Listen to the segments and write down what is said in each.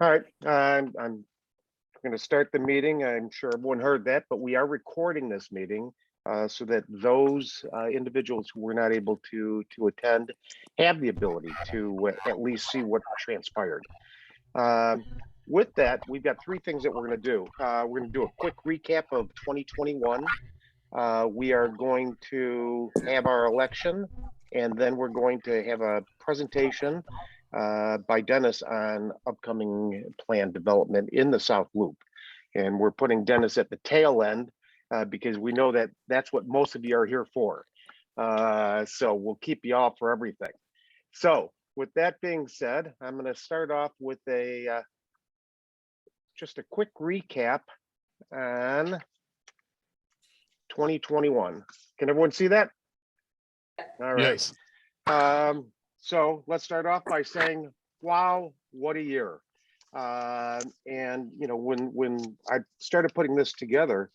All right, I'm going to start the meeting. I'm sure everyone heard that, but we are recording this meeting so that those individuals who were not able to attend have the ability to at least see what transpired. With that, we've got three things that we're going to do. We're going to do a quick recap of 2021. We are going to have our election, and then we're going to have a presentation by Dennis on upcoming plan development in the South Loop. And we're putting Dennis at the tail end because we know that that's what most of you are here for. So we'll keep you all for everything. So with that being said, I'm going to start off with just a quick recap on 2021. Can everyone see that? All right. Yes. So let's start off by saying, wow, what a year. And you know, when I started putting this together,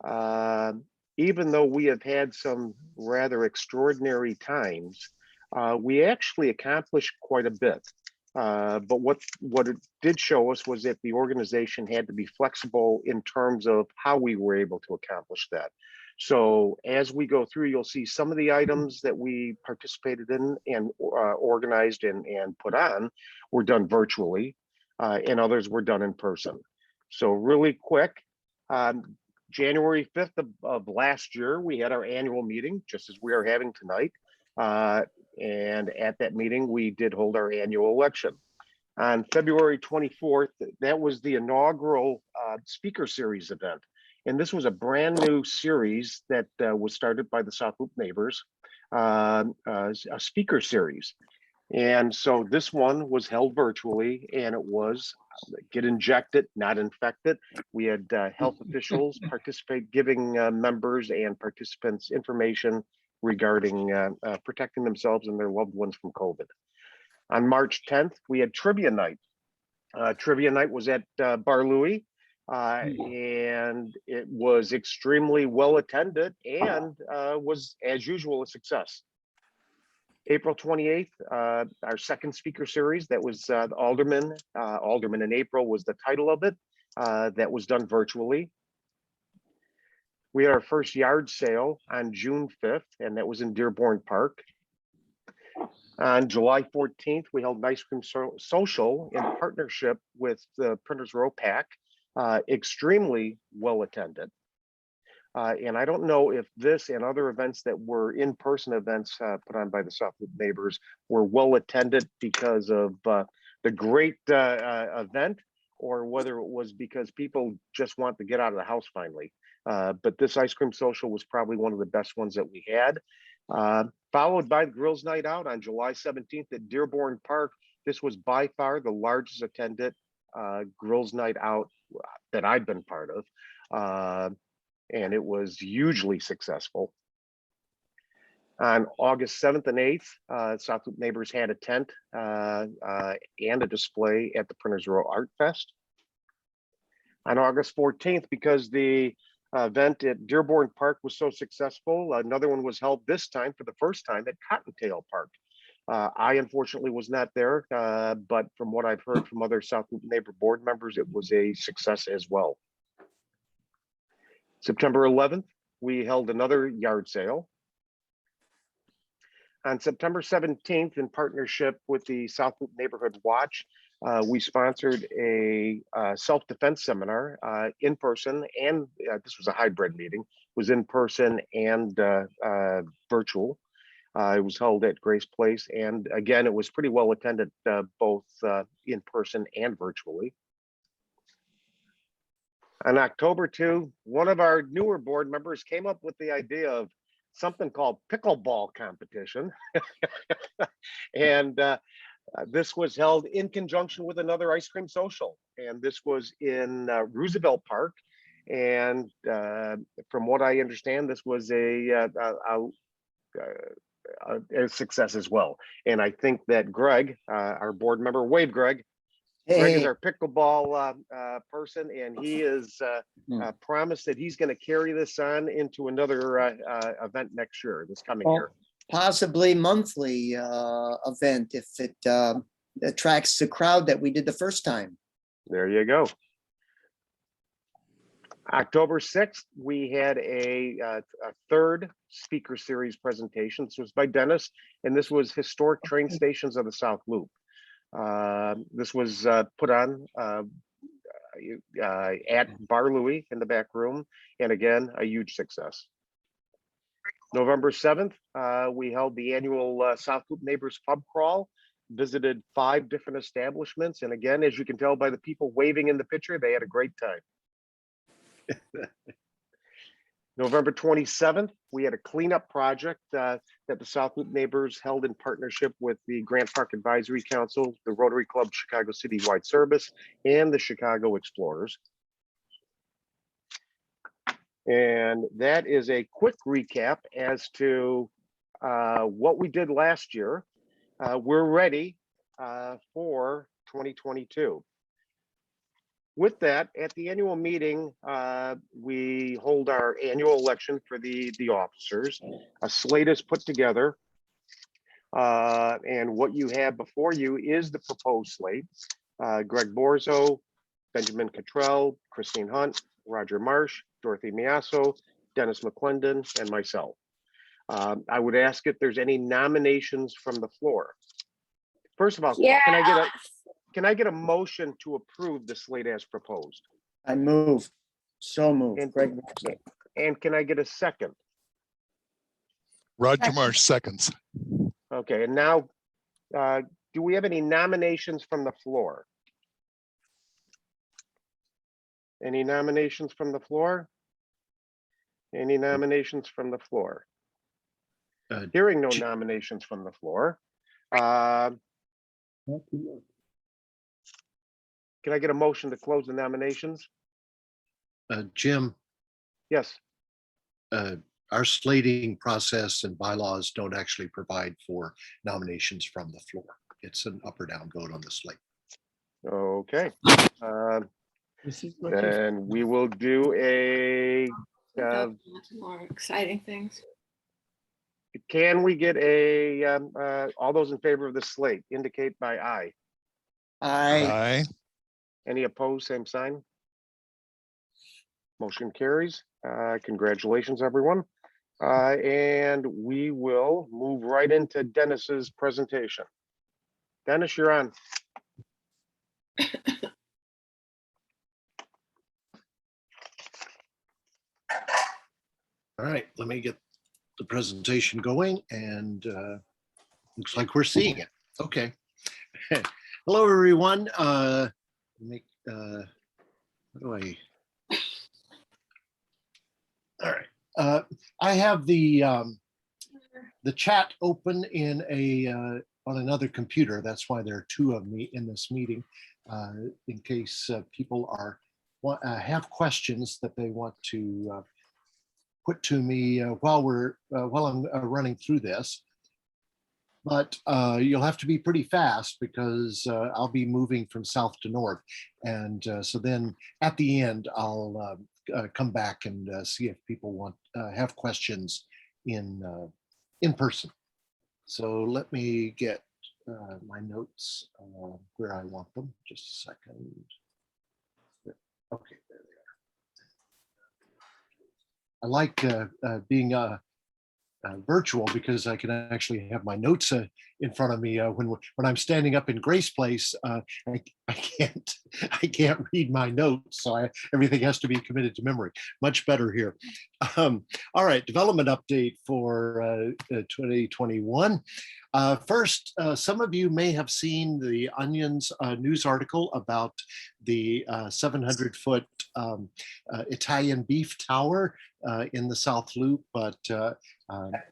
even though we have had some rather extraordinary times, we actually accomplished quite a bit. But what it did show us was that the organization had to be flexible in terms of how we were able to accomplish that. So as we go through, you'll see some of the items that we participated in and organized and put on were done virtually, and others were done in person. So really quick, January 5th of last year, we had our annual meeting, just as we are having tonight. And at that meeting, we did hold our annual election. On February 24th, that was the inaugural speaker series event. And this was a brand new series that was started by the South Loop Neighbors, a speaker series. And so this one was held virtually, and it was get injected, not infected. We had health officials participate, giving members and participants information regarding protecting themselves and their loved ones from COVID. On March 10th, we had trivia night. Trivia night was at Bar Louie. And it was extremely well attended and was, as usual, a success. April 28th, our second speaker series, that was the Alderman in April was the title of it. That was done virtually. We had our first yard sale on June 5th, and that was in Dearborn Park. On July 14th, we held an ice cream social in partnership with the Printers Row PAC. Extremely well attended. And I don't know if this and other events that were in-person events put on by the South Loop Neighbors were well attended because of the great event, or whether it was because people just want to get out of the house finally. But this ice cream social was probably one of the best ones that we had. Followed by the Grills Night Out on July 17th at Dearborn Park. This was by far the largest attended Grills Night Out that I've been part of, and it was hugely successful. On August 7th and 8th, South Loop Neighbors had a tent and a display at the Printers Row Art Fest. On August 14th, because the event at Dearborn Park was so successful, another one was held this time for the first time at Cottontail Park. I unfortunately was not there, but from what I've heard from other South Loop Neighbor board members, it was a success as well. September 11th, we held another yard sale. On September 17th, in partnership with the South Loop Neighborhood Watch, we sponsored a self-defense seminar in person, and this was a hybrid meeting, it was in person and virtual. It was held at Grace Place, and again, it was pretty well attended, both in person and virtually. On October 2, one of our newer board members came up with the idea of something called pickleball competition. And this was held in conjunction with another ice cream social. And this was in Roosevelt Park. And from what I understand, this was a success as well. And I think that Greg, our board member, wave Greg. Greg is our pickleball person, and he is promised that he's going to carry this on into another event next year, this coming year. Possibly monthly event if it attracts the crowd that we did the first time. There you go. October 6th, we had a third speaker series presentation. This was by Dennis, and this was historic train stations of the South Loop. This was put on at Bar Louie in the back room, and again, a huge success. November 7th, we held the annual South Loop Neighbors Pub Crawl, visited 5 different establishments, and again, as you can tell by the people waving in the picture, they had a great time. November 27th, we had a cleanup project that the South Loop Neighbors held in partnership with the Grant Park Advisory Council, the Rotary Club Chicago Citywide Service, and the Chicago Explorers. And that is a quick recap as to what we did last year. We're ready for 2022. With that, at the annual meeting, we hold our annual election for the officers. A slate is put together. And what you have before you is the proposed slate. Greg Borzo, Benjamin Cottrell, Christine Hunt, Roger Marsh, Dorothy Miasso, Dennis McClendon, and myself. I would ask if there's any nominations from the floor. First of all, Yeah. Can I get a motion to approve the slate as proposed? I move. So move. And- Greg Borzo. And can I get a second? Roger Second. Marsh seconds. Okay, and now, do we have any nominations from the floor? Any nominations from the floor? Any nominations from the floor? Hearing no nominations from the floor. Can I get a motion to close the nominations? Jim, Yes, our slating process and bylaws don't actually provide for nominations from the floor. It's an up or down vote on the slate. okay. This is what you- Then we will do a, More exciting things. can we get a, all those in favor of the slate indicate by aye. I Aye. Any opposed, same sign. Motion carries. Congratulations, everyone. And we will move right into Dennis's presentation. Dennis, you're on. All right, let me get the presentation going and looks like we're seeing it. Okay. Hello, everyone. What do I? All right. I have the chat open in on another computer. That's why there are 2 of me in this meeting, in case people have questions that they want to put to me while I'm running through this. But you'll have to be pretty fast because I'll be moving from south to north. And so then at the end, I'll come back and see if people have questions in person. So let me get my notes where I want them. Just a second. Okay, there they are. I like being virtual because I can actually have my notes in front of me when I'm standing up in Grace Place. I can't read my notes, so everything has to be committed to memory. Much better here. All right, development update for 2021. First, some of you may have seen the Onion's news article about the 700-foot Italian beef tower in the South Loop, but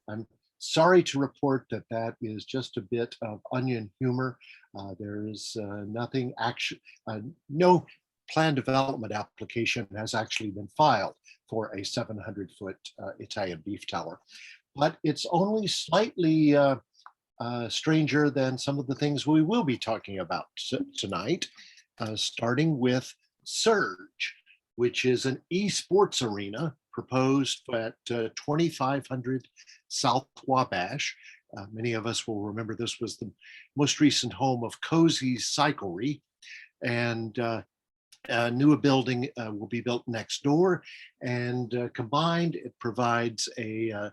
I'm sorry to report that that is just a bit of Onion humor. There is no plan development application has actually been filed for a 700-foot Italian beef tower, but it's only slightly stranger than some of the things we will be talking about tonight, starting with Surge, which is an esports arena proposed at 2500 South Wabash. Many of us will remember this was the most recent home of Cozy's Cyclery. And A newer building will be built next door, and combined, it provides a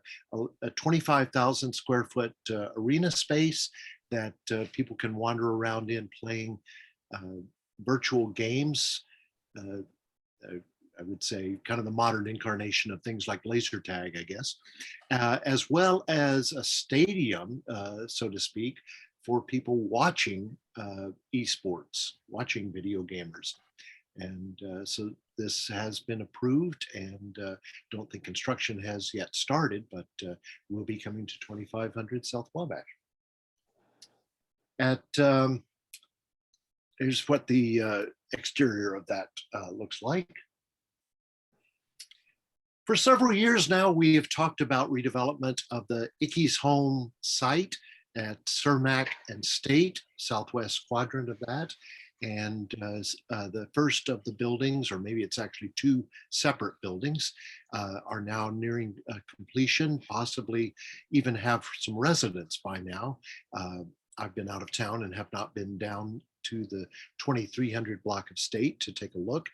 25,000 square foot arena space that people can wander around in playing virtual games. I would say kind of the modern incarnation of things like laser tag, I guess, as well as a stadium, so to speak, for people watching esports, watching video gamers. And so this has been approved, and don't think construction has yet started, but will be coming to 2500 South Wabash. Here's what the exterior of that looks like. For several years now, we have talked about redevelopment of the Ickes Home site at Cermak and State, southwest quadrant of that. And the first of the buildings, or maybe it's actually two separate buildings, are now nearing completion, possibly even have some residents by now. I've been out of town and have not been down to the 2300 block of State to take a look.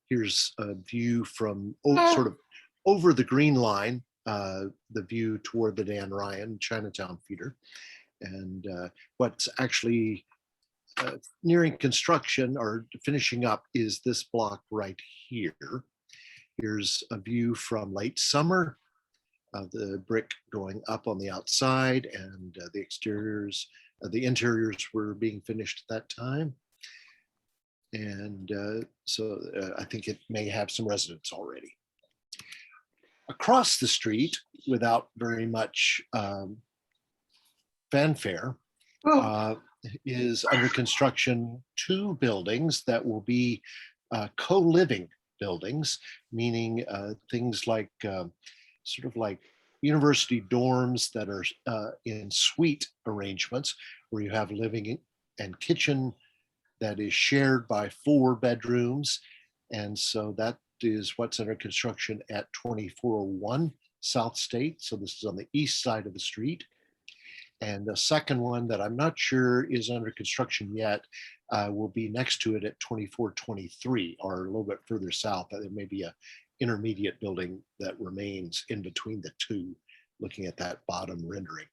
Here's a view from sort of over the green line, the view toward the Dan Ryan Chinatown feeder. And what's actually nearing construction or finishing up is this block right here. Here's a view from late summer of the brick going up on the outside, and the exteriors, the interiors were being finished at that time. And so I think it may have some residents already. Across the street, without very much fanfare, is under construction two buildings that will be co-living buildings, meaning things like sort of like university dorms that are in suite arrangements, where you have living and kitchen that is shared by 4 bedrooms. And so that is what's under construction at 2401 South State. So this is on the east side of the street. And the second one that I'm not sure is under construction yet will be next to it at 2423, or a little bit further south. There may be an intermediate building that remains in between the two, looking at that bottom rendering.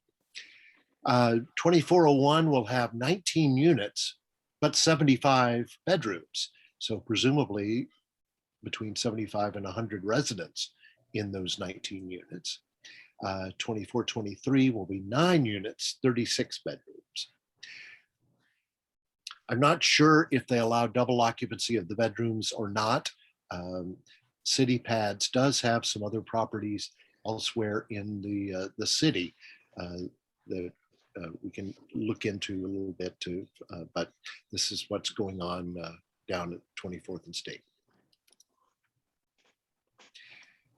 2401 will have 19 units, but 75 bedrooms. So presumably between 75 and 100 residents in those 19 units. 2423 will be 9 units, 36 bedrooms. I'm not sure if they allow double occupancy of the bedrooms or not. City Pads does have some other properties elsewhere in the city that we can look into a little bit too, but this is what's going on down at 24th and State.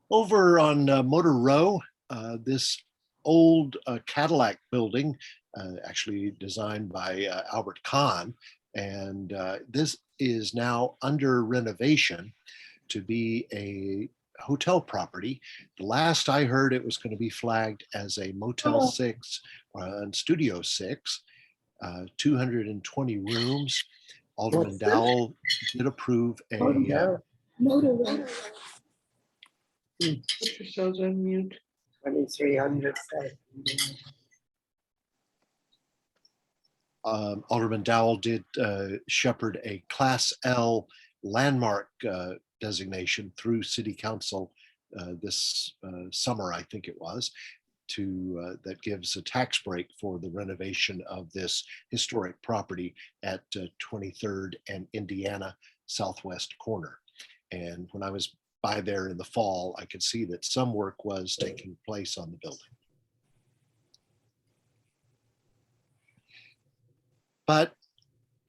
Over on Motor Row, this old Cadillac building, actually designed by Albert Kahn, and this is now under renovation to be a hotel property. The last I heard, it was going to be flagged as a Motel 6 and Studio 6, 220 rooms. Alderman Dowell did approve a Motorway. Put yourselves on mute. 2300. Alderman Dowell did shepherd a Class L landmark designation through City Council this summer, I think it was, to that gives a tax break for the renovation of this historic property at 23rd and Indiana southwest corner. And when I was by there in the fall, I could see that some work was taking place on the building. But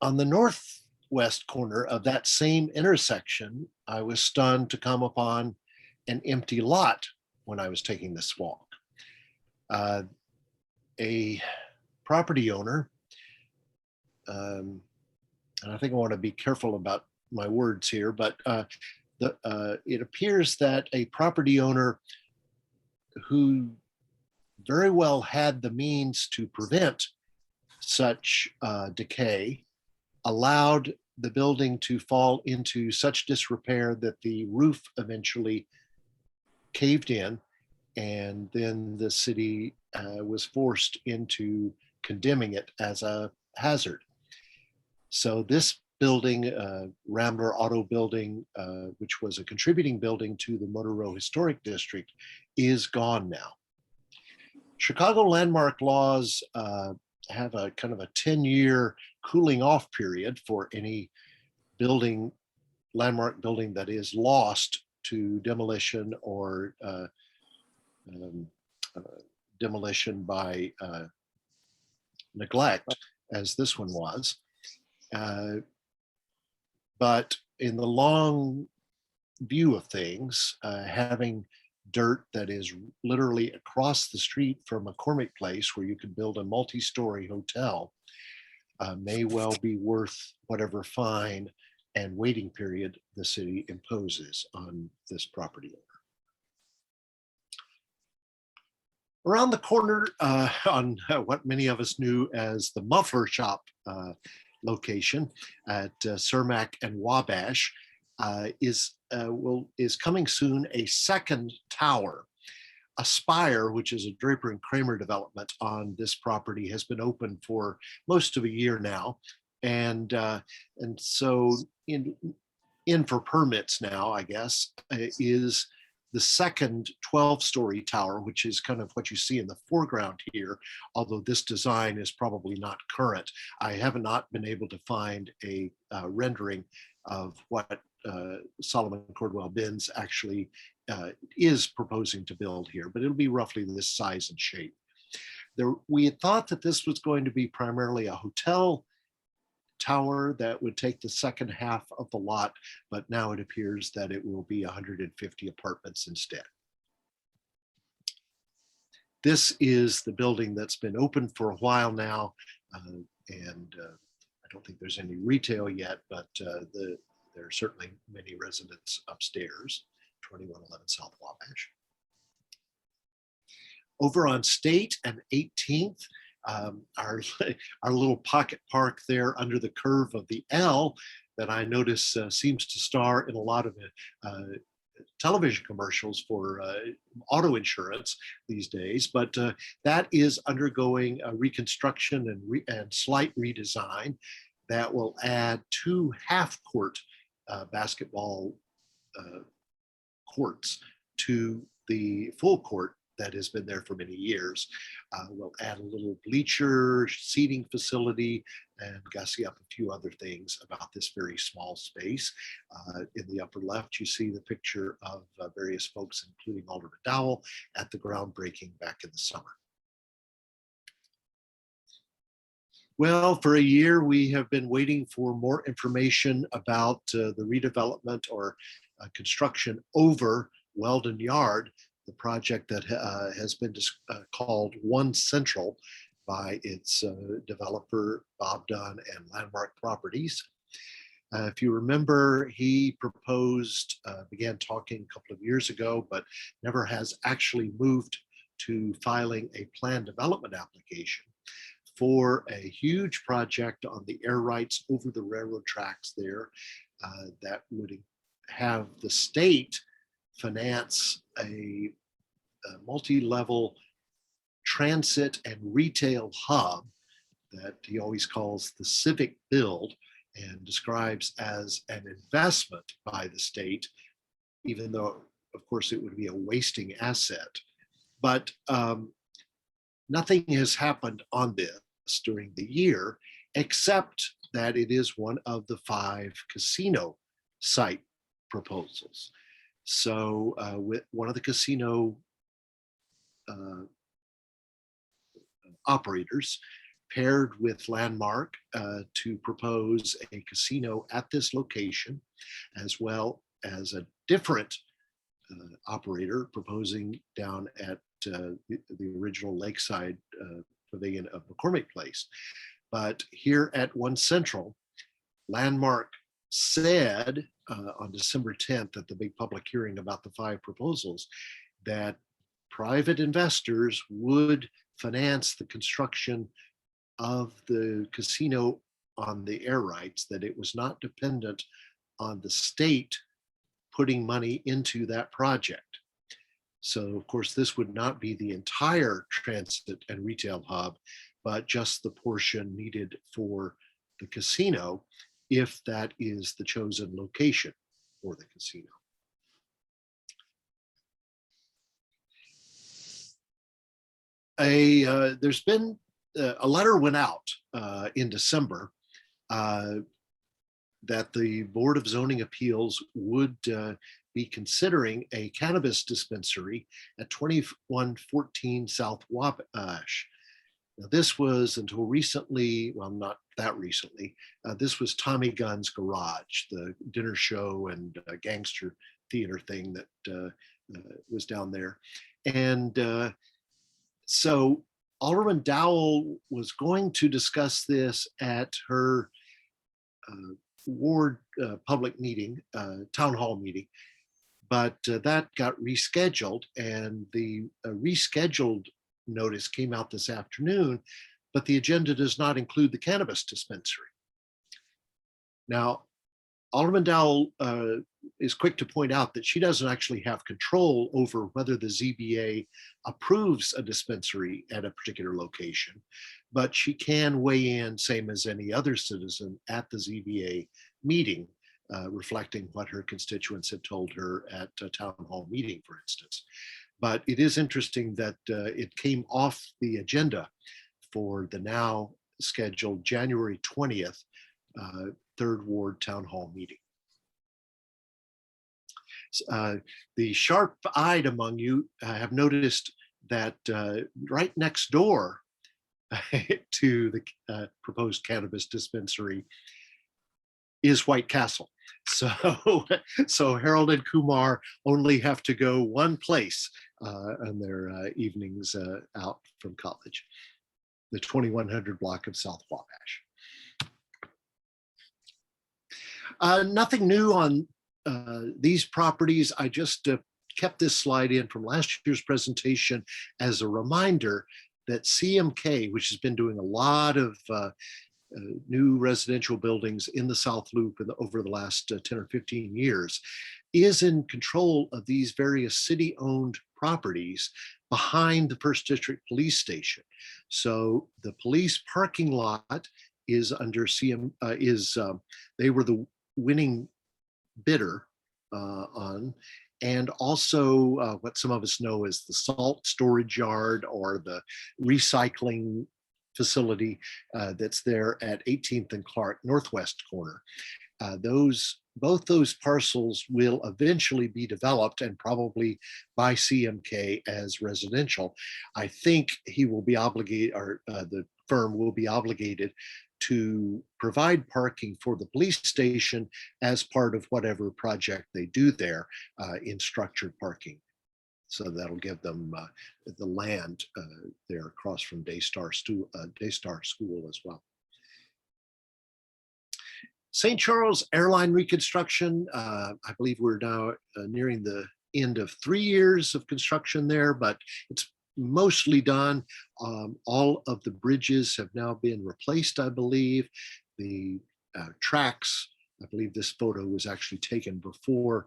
on the northwest corner of that same intersection, I was stunned to come upon an empty lot when I was taking this walk. A property owner, and I think I want to be careful about my words here, but it appears that a property owner who very well had the means to prevent such decay allowed the building to fall into such disrepair that the roof eventually caved in, and then the city was forced into condemning it as a hazard. So this building, Rambler Auto Building, which was a contributing building to the Motor Row Historic District, is gone now. Chicago landmark laws have a kind of a 10-year cooling off period for any building, landmark building that is lost to demolition or demolition by neglect, as this one was. But in the long view of things, having dirt that is literally across the street from McCormick Place, where you could build a multi-story hotel, may well be worth whatever fine and waiting period the city imposes on this property owner. Around the corner on what many of us knew as the Muffler Shop location at Cermak and Wabash is coming soon a second tower. Aspire, which is a Draper and Kramer development on this property, has been open for most of a year now, and so in for permits now, I guess, is the second 12-story tower, which is kind of what you see in the foreground here, although this design is probably not current. I have not been able to find a rendering of what Solomon Cordwell Binns actually is proposing to build here, but it'll be roughly this size and shape. We had thought that this was going to be primarily a hotel tower that would take the second half of the lot, but now it appears that it will be 150 apartments instead. This is the building that's been open for a while now, and I don't think there's any retail yet, but there are certainly many residents upstairs, 2111 South Wabash. Over on State and 18th, our little pocket park there under the curve of the L that I notice seems to star in a lot of television commercials for auto insurance these days, but that is undergoing a reconstruction and slight redesign that will add 2 half-court basketball courts to the full court that has been there for many years. We'll add a little bleacher seating facility and gussy up a few other things about this very small space. In the upper left, you see the picture of various folks, including Alderman Dowell, at the groundbreaking back in the summer. Well, for a year, we have been waiting for more information about the redevelopment or construction over Weldon Yard, the project that has been called One Central by its developer, Bob Dunn and Landmark Properties. If you remember, he proposed, began talking a couple of years ago, but never has actually moved to filing a plan development application for a huge project on the air rights over the railroad tracks there that would have the state finance a multi-level transit and retail hub that he always calls the civic build and describes as an investment by the state, even though, of course, it would be a wasting asset. But nothing has happened on this during the year, except that it is one of the 5 casino site proposals. So with one of the casino operators paired with Landmark to propose a casino at this location, as well as a different operator proposing down at the original Lakeside Pavilion of McCormick Place. But here at One Central, Landmark said on December 10th at the big public hearing about the 5 proposals that private investors would finance the construction of the casino on the air rights, that it was not dependent on the state putting money into that project. So of course, this would not be the entire transit and retail hub, but just the portion needed for the casino, if that is the chosen location for the casino. There's been a letter went out in December that the Board of Zoning Appeals would be considering a cannabis dispensary at 2114 South Wabash. Now, this was until recently, well, not that recently, this was Tommy Gunn's Garage, the dinner show and gangster theater thing that was down there. And so Alderman Dowell was going to discuss this at her ward public meeting, town hall meeting, but that got rescheduled, and the rescheduled notice came out this afternoon, but the agenda does not include the cannabis dispensary. Now, Alderman Dowell is quick to point out that she doesn't actually have control over whether the ZBA approves a dispensary at a particular location, but she can weigh in, same as any other citizen, at the ZBA meeting, reflecting what her constituents have told her at a town hall meeting, for instance. But it is interesting that it came off the agenda for the now scheduled January 20th Third Ward Town Hall meeting. The sharp-eyed among you have noticed that right next door to the proposed cannabis dispensary is White Castle. So Harold and Kumar only have to go one place on their evenings out from college, the 2100 block of South Wabash. Nothing new on these properties. I just kept this slide in from last year's presentation as a reminder that CMK, which has been doing a lot of new residential buildings in the South Loop over the last 10 or 15 years, is in control of these various city-owned properties behind the First District Police Station. So the police parking lot is under they were the winning bidder on, and also what some of us know as the salt storage yard or the recycling facility that's there at 18th and Clark northwest corner. Both those parcels will eventually be developed, and probably by CMK as residential. I think he will be obligated, or the firm will be obligated to provide parking for the police station as part of whatever project they do there in structured parking. So that'll give them the land there across from Daystar School as well. St. Charles Airline reconstruction, I believe we're now nearing the end of 3 years of construction there, but it's mostly done. All of the bridges have now been replaced, I believe. The tracks, I believe this photo was actually taken before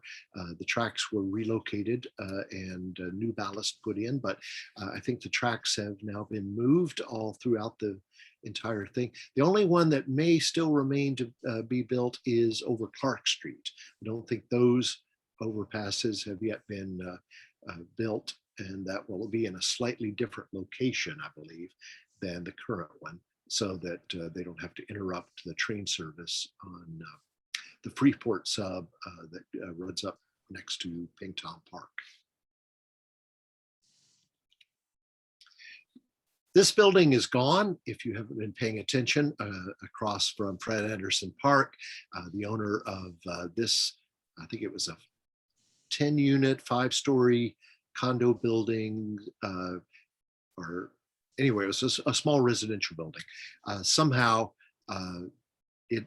the tracks were relocated and new ballast put in, but I think the tracks have now been moved all throughout the entire thing. The only one that may still remain to be built is over Clark Street. I don't think those overpasses have yet been built, and that will be in a slightly different location, I believe, than the current one, so that they don't have to interrupt the train service on the Freeport sub that runs up next to Pingtown Park. This building is gone, if you haven't been paying attention, across from Fred Anderson Park. The owner of this, I think it was a 10-unit, 5-story condo building, or anyway, it was a small residential building. Somehow it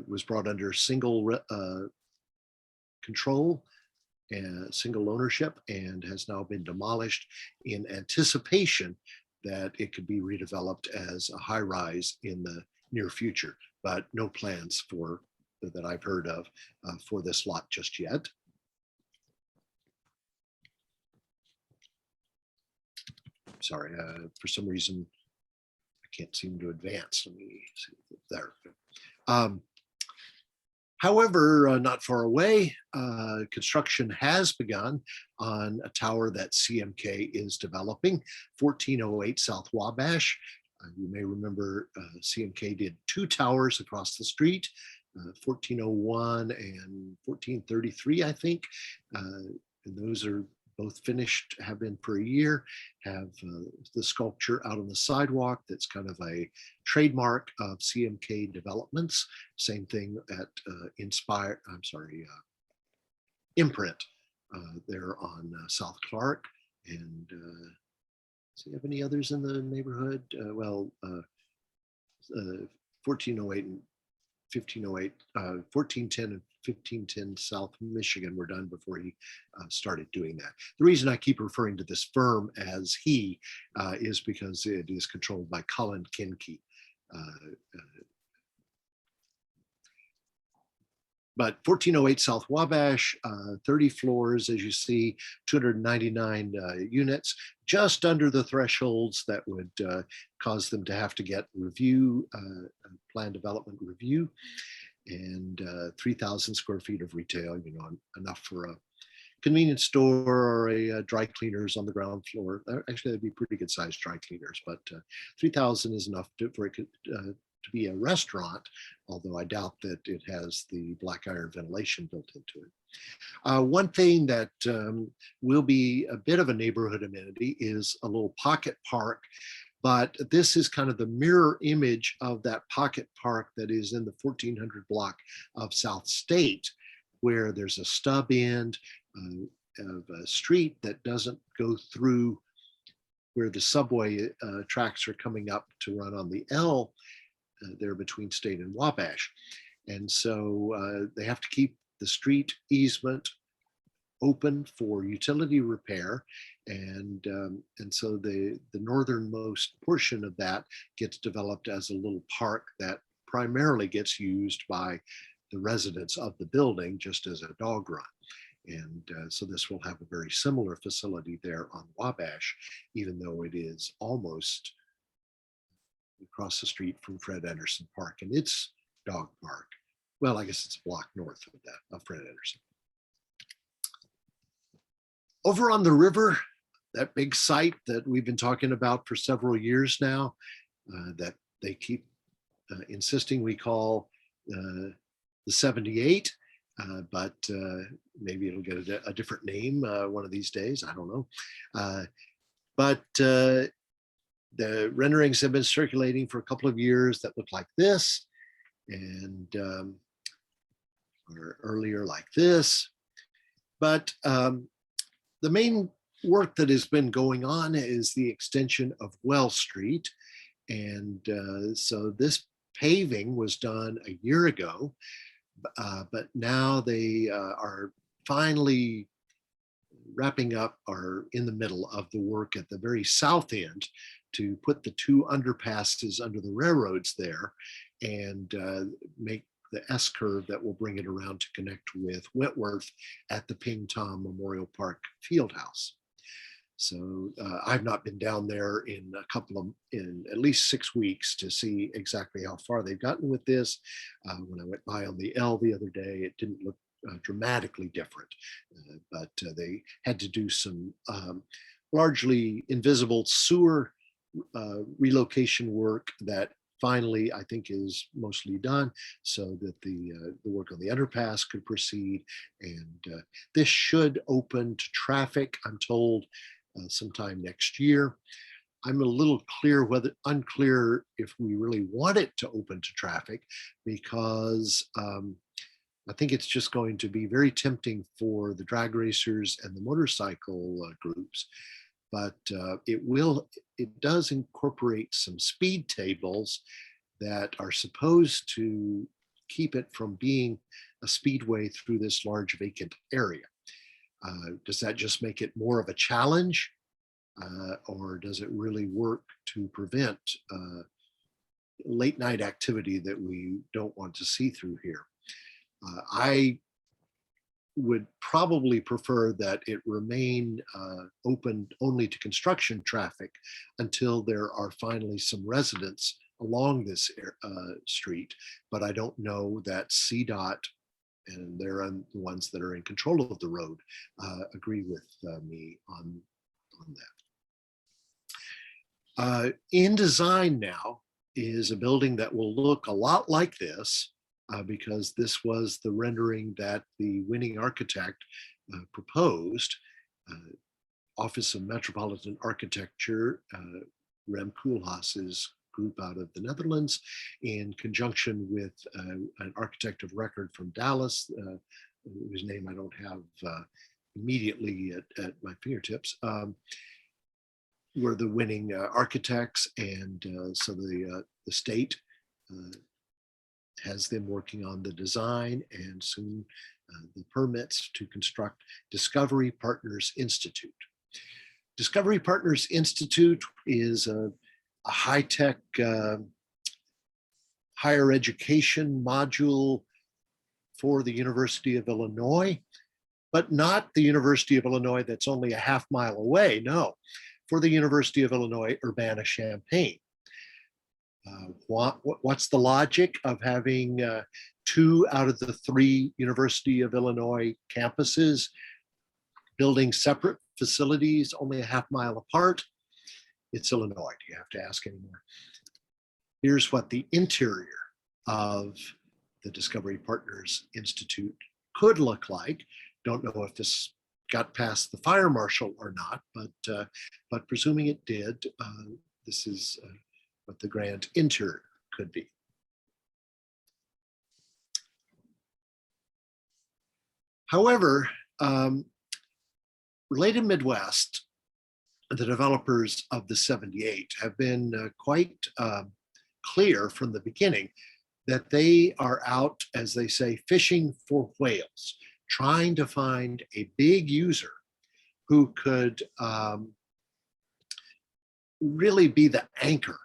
was brought under single control and single ownership, and has now been demolished in anticipation that it could be redeveloped as a high rise in the near future, but no plans that I've heard of for this lot just yet. Sorry, for some reason, I can't seem to advance. Let me see there. However, not far away, construction has begun on a tower that CMK is developing, 1408 South Wabash. You may remember CMK did 2 towers across the street, 1401 and 1433, I think. And those are both finished, have been for a year, have the sculpture out on the sidewalk that's kind of a trademark of CMK Developments. Same thing at Imprint there on South Clark. And do you have any others in the neighborhood? 1408 and 1508, 1410 and 1510 South Michigan were done before he started doing that. The reason I keep referring to this firm as he is because it is controlled by Colin Kinke. But 1408 South Wabash, 30 floors, as you see, 299 units, just under the thresholds that would cause them to have to get review, plan development review, and 3,000 square feet of retail, enough for a convenience store or a dry cleaners on the ground floor. Actually, that'd be pretty good sized dry cleaners, but 3,000 is enough for it to be a restaurant, although I doubt that it has the black iron ventilation built into it. One thing that will be a bit of a neighborhood amenity is a little pocket park, but this is kind of the mirror image of that pocket park that is in the 1400 block of South State, where there's a stub end of a street that doesn't go through where the subway tracks are coming up to run on the L there between State and Wabash. And so they have to keep the street easement open for utility repair. And so the northernmost portion of that gets developed as a little park that primarily gets used by the residents of the building just as a dog run. And so this will have a very similar facility there on Wabash, even though it is almost across the street from Fred Anderson Park and its dog park. Well, I guess it's a block north of that, of Fred Anderson. Over on the river, that big site that we've been talking about for several years now, that they keep insisting we call the 78, but maybe it'll get a different name one of these days. I don't know. But the renderings have been circulating for a couple of years that look like this, and or earlier like this. But the main work that has been going on is the extension of Well Street. And so this paving was done a year ago, but now they are finally wrapping up or in the middle of the work at the very south end to put the 2 underpasses under the railroads there and make the S curve that will bring it around to connect with Wentworth at the Ping Tom Memorial Park Fieldhouse. So I've not been down there in at least 6 weeks to see exactly how far they've gotten with this. When I went by on the L the other day, it didn't look dramatically different, but they had to do some largely invisible sewer relocation work that finally I think is mostly done, so that the work on the underpass could proceed. And this should open to traffic, I'm told, sometime next year. I'm a little unclear if we really want it to open to traffic, because I think it's just going to be very tempting for the drag racers and the motorcycle groups. But it does incorporate some speed tables that are supposed to keep it from being a speedway through this large vacant area. Does that just make it more of a challenge? Or does it really work to prevent late night activity that we don't want to see through here. I would probably prefer that it remain open only to construction traffic until there are finally some residents along this street. But I don't know that CDOT, and they're the ones that are in control of the road, agree with me on that. In design now is a building that will look a lot like this, because this was the rendering that the winning architect proposed. Office of Metropolitan Architecture, Rem Koolhaas's group out of the Netherlands, in conjunction with an architect of record from Dallas, whose name I don't have immediately at my fingertips, were the winning architects, and so the state has them working on the design and soon the permits to construct Discovery Partners Institute. Discovery Partners Institute is a high-tech higher education module for the University of Illinois, but not the University of Illinois that's only a half mile away, no, for the University of Illinois Urbana-Champaign. What's the logic of having 2 out of the 3 University of Illinois campuses building separate facilities only a half mile apart? It's Illinois. Do you have to ask anymore? Here's what the interior of the Discovery Partners Institute could look like. Don't know if this got past the fire marshal or not, but presuming it did, this is what the grand interior could be. However, Related Midwest, the developers of the 78, have been quite clear from the beginning that they are out, as they say, fishing for whales, trying to find a big user who could really be the anchor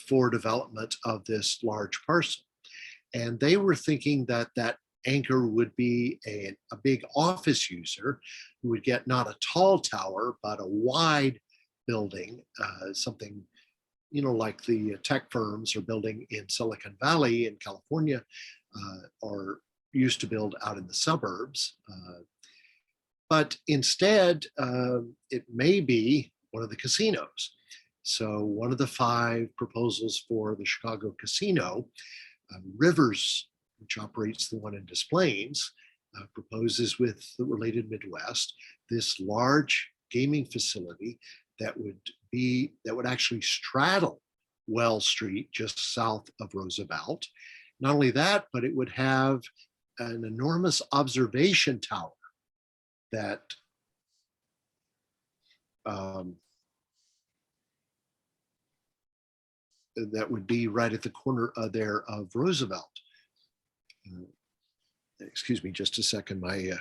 for development of this large parcel. And they were thinking that that anchor would be a big office user who would get not a tall tower, but a wide building, something, you know, like the tech firms are building in Silicon Valley in California, or used to build out in the suburbs. But instead, it may be one of the casinos. So one of the 5 proposals for the Chicago casino, Rivers, which operates the one in Des Plaines, proposes with the Related Midwest this large gaming facility that would actually straddle Wells Street just south of Roosevelt. Not only that, but it would have an enormous observation tower that that would be right at the corner there of Roosevelt. Excuse me just a second. My you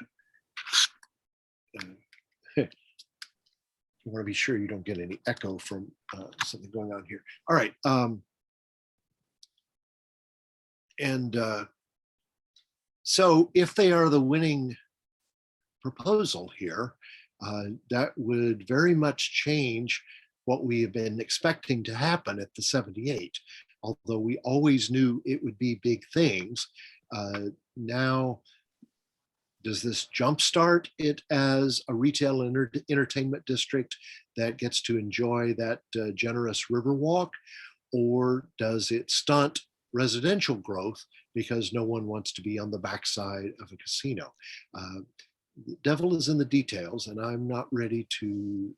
want to be sure you don't get any echo from something going on here. All right. So if they are the winning proposal here, that would very much change what we have been expecting to happen at the 78. Although we always knew it would be big things, now does this jumpstart it as a retail entertainment district that gets to enjoy that generous Riverwalk, or does it stunt residential growth because no one wants to be on the backside of a casino? The devil is in the details, and I'm not ready to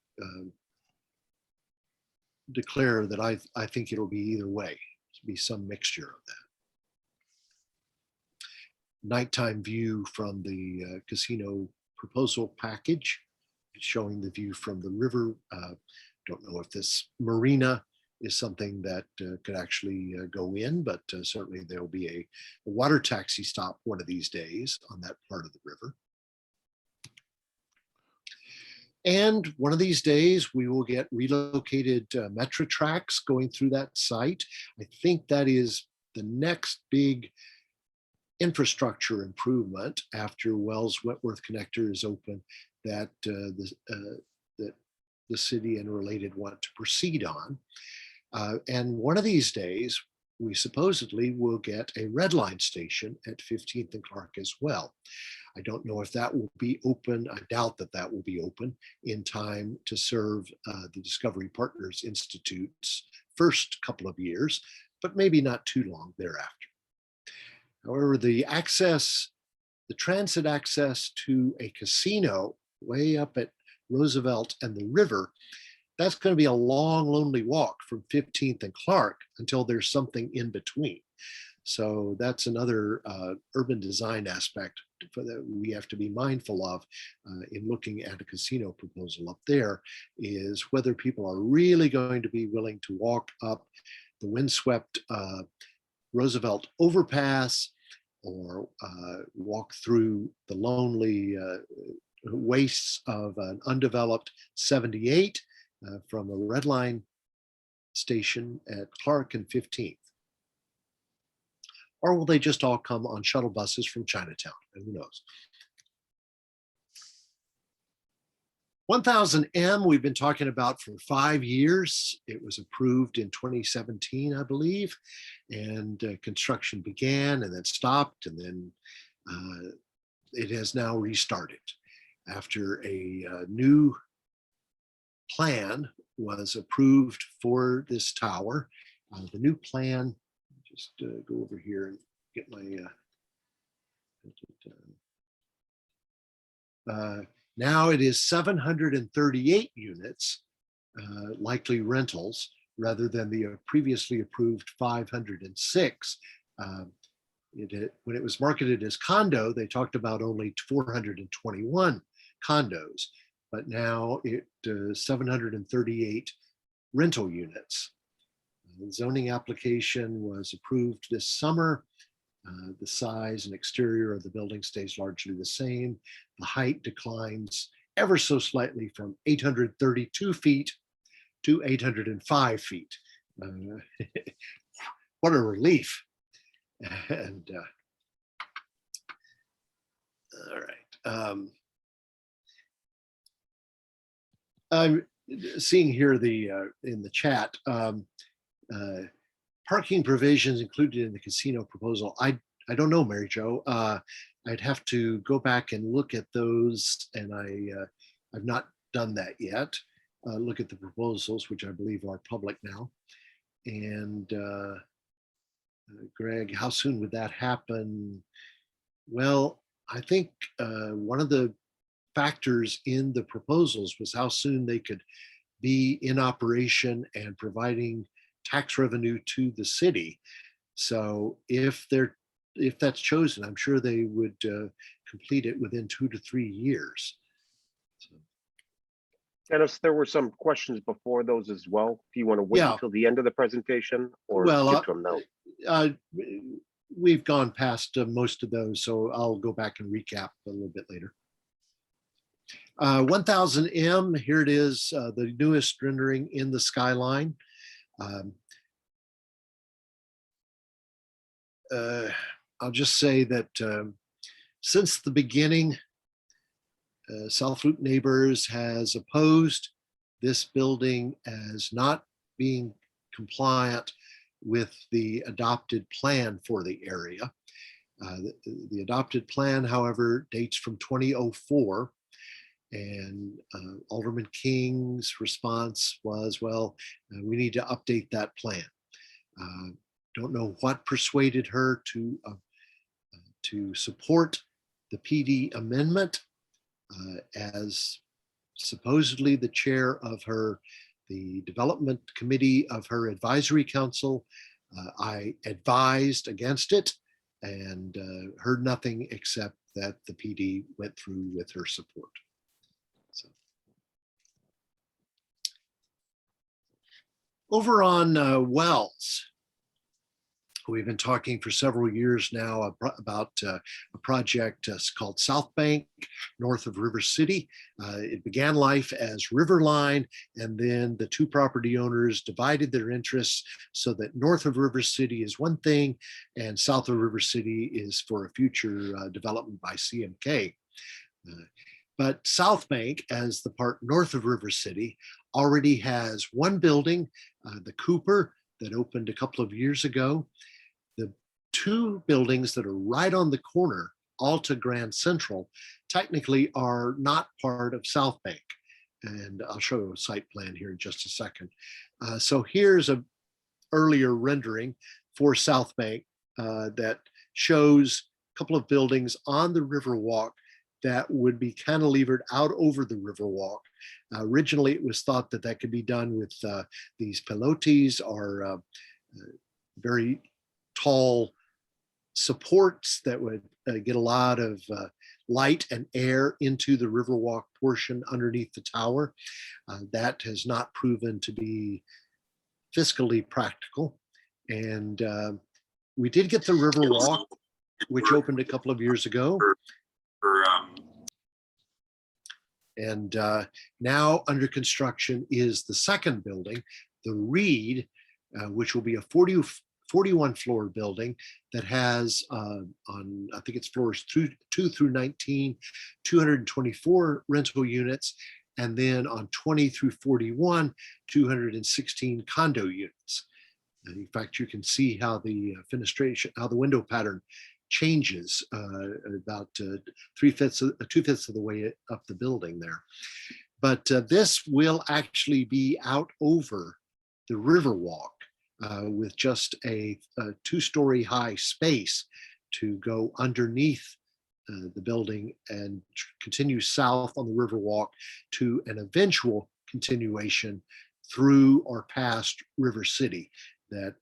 declare that I think it'll be either way. It'll be some mixture of that. Nighttime view from the casino proposal package, showing the view from the river. Don't know if this marina is something that could actually go in, but certainly there will be a water taxi stop one of these days on that part of the river. And one of these days, we will get relocated Metro tracks going through that site. I think that is the next big infrastructure improvement after Wells Wentworth Connector is open that that the city and related want to proceed on. And one of these days, we supposedly will get a red line station at 15th and Clark as well. I don't know if that will be open. I doubt that that will be open in time to serve the Discovery Partners Institute's first couple of years, but maybe not too long thereafter. However, the transit access to a casino way up at Roosevelt and the river, that's going to be a long, lonely walk from 15th and Clark until there's something in between. So that's another urban design aspect that we have to be mindful of in looking at a casino proposal up there, is whether people are really going to be willing to walk up the windswept Roosevelt overpass or walk through the lonely wastes of an undeveloped 78 from a red line station at Clark and 15th. Or will they just all come on shuttle buses from Chinatown? And who knows? 1000M we've been talking about for 5 years. It was approved in 2017, I believe, and construction began and then stopped, and then it has now restarted after a new plan was approved for this tower. The new plan, just go over here and get my now it is 738 units, likely rentals, rather than the previously approved 506. When it was marketed as condo, they talked about only 421 condos, but now it 738 rental units. The zoning application was approved this summer. The size and exterior of the building stays largely the same. The height declines ever so slightly from 832 feet to 805 feet. What a relief. And all right. I'm seeing here in the chat, parking provisions included in the casino proposal. I don't know, Mary Jo. I'd have to go back and look at those, and I've not done that yet. Look at the proposals, which I believe are public now. And Greg, how soon would that happen? Well, I think one of the factors in the proposals was how soon they could be in operation and providing tax revenue to the city. So if that's chosen, I'm sure they would complete it within 2 to 3 years. So. Dennis, there were some questions before those as well. Do you want to wait until the end of the presentation or get to them now? We've gone past most of those, so I'll go back and recap a little bit later. 1000M, here it is, the newest rendering in the skyline. I'll just say that since the beginning, South Loop Neighbors has opposed this building as not being compliant with the adopted plan for the area. The adopted plan, however, dates from 2004. And Alderman King's response was, well, we need to update that plan. Don't know what persuaded her to support the PD amendment as supposedly the chair of the development committee of her advisory council. I advised against it and heard nothing except that the PD went through with her support. So. Over on Wells, We've been talking for several years now about a project called South Bank, north of River City. It began life as Riverline, and then the two property owners divided their interests so that north of River City is one thing and south of River City is for a future development by CMK. But South Bank, as the part north of River City, already has one building, the Cooper, that opened a couple of years ago. The two buildings that are right on the corner, Alta Grand Central, technically are not part of South Bank. And I'll show you a site plan here in just a second. So here's an earlier rendering for South Bank that shows a couple of buildings on the Riverwalk that would be cantilevered out over the Riverwalk. Originally, it was thought that that could be done with these pilotis or very tall supports that would get a lot of light and air into the Riverwalk portion underneath the tower. That has not proven to be fiscally practical. And we did get the Riverwalk, which opened a couple of years ago. And now under construction is the second building, the Reed, which will be a 41 floor building that has on, I think it's floors 2 through 19, 224 rental units, and then on 20 through 41, 216 condo units. And in fact, you can see how the fenestration, how the window pattern changes about 2/5 of the way up the building there. But this will actually be out over the Riverwalk with just a 2-story high space to go underneath the building and continue south on the Riverwalk to an eventual continuation through or past River City that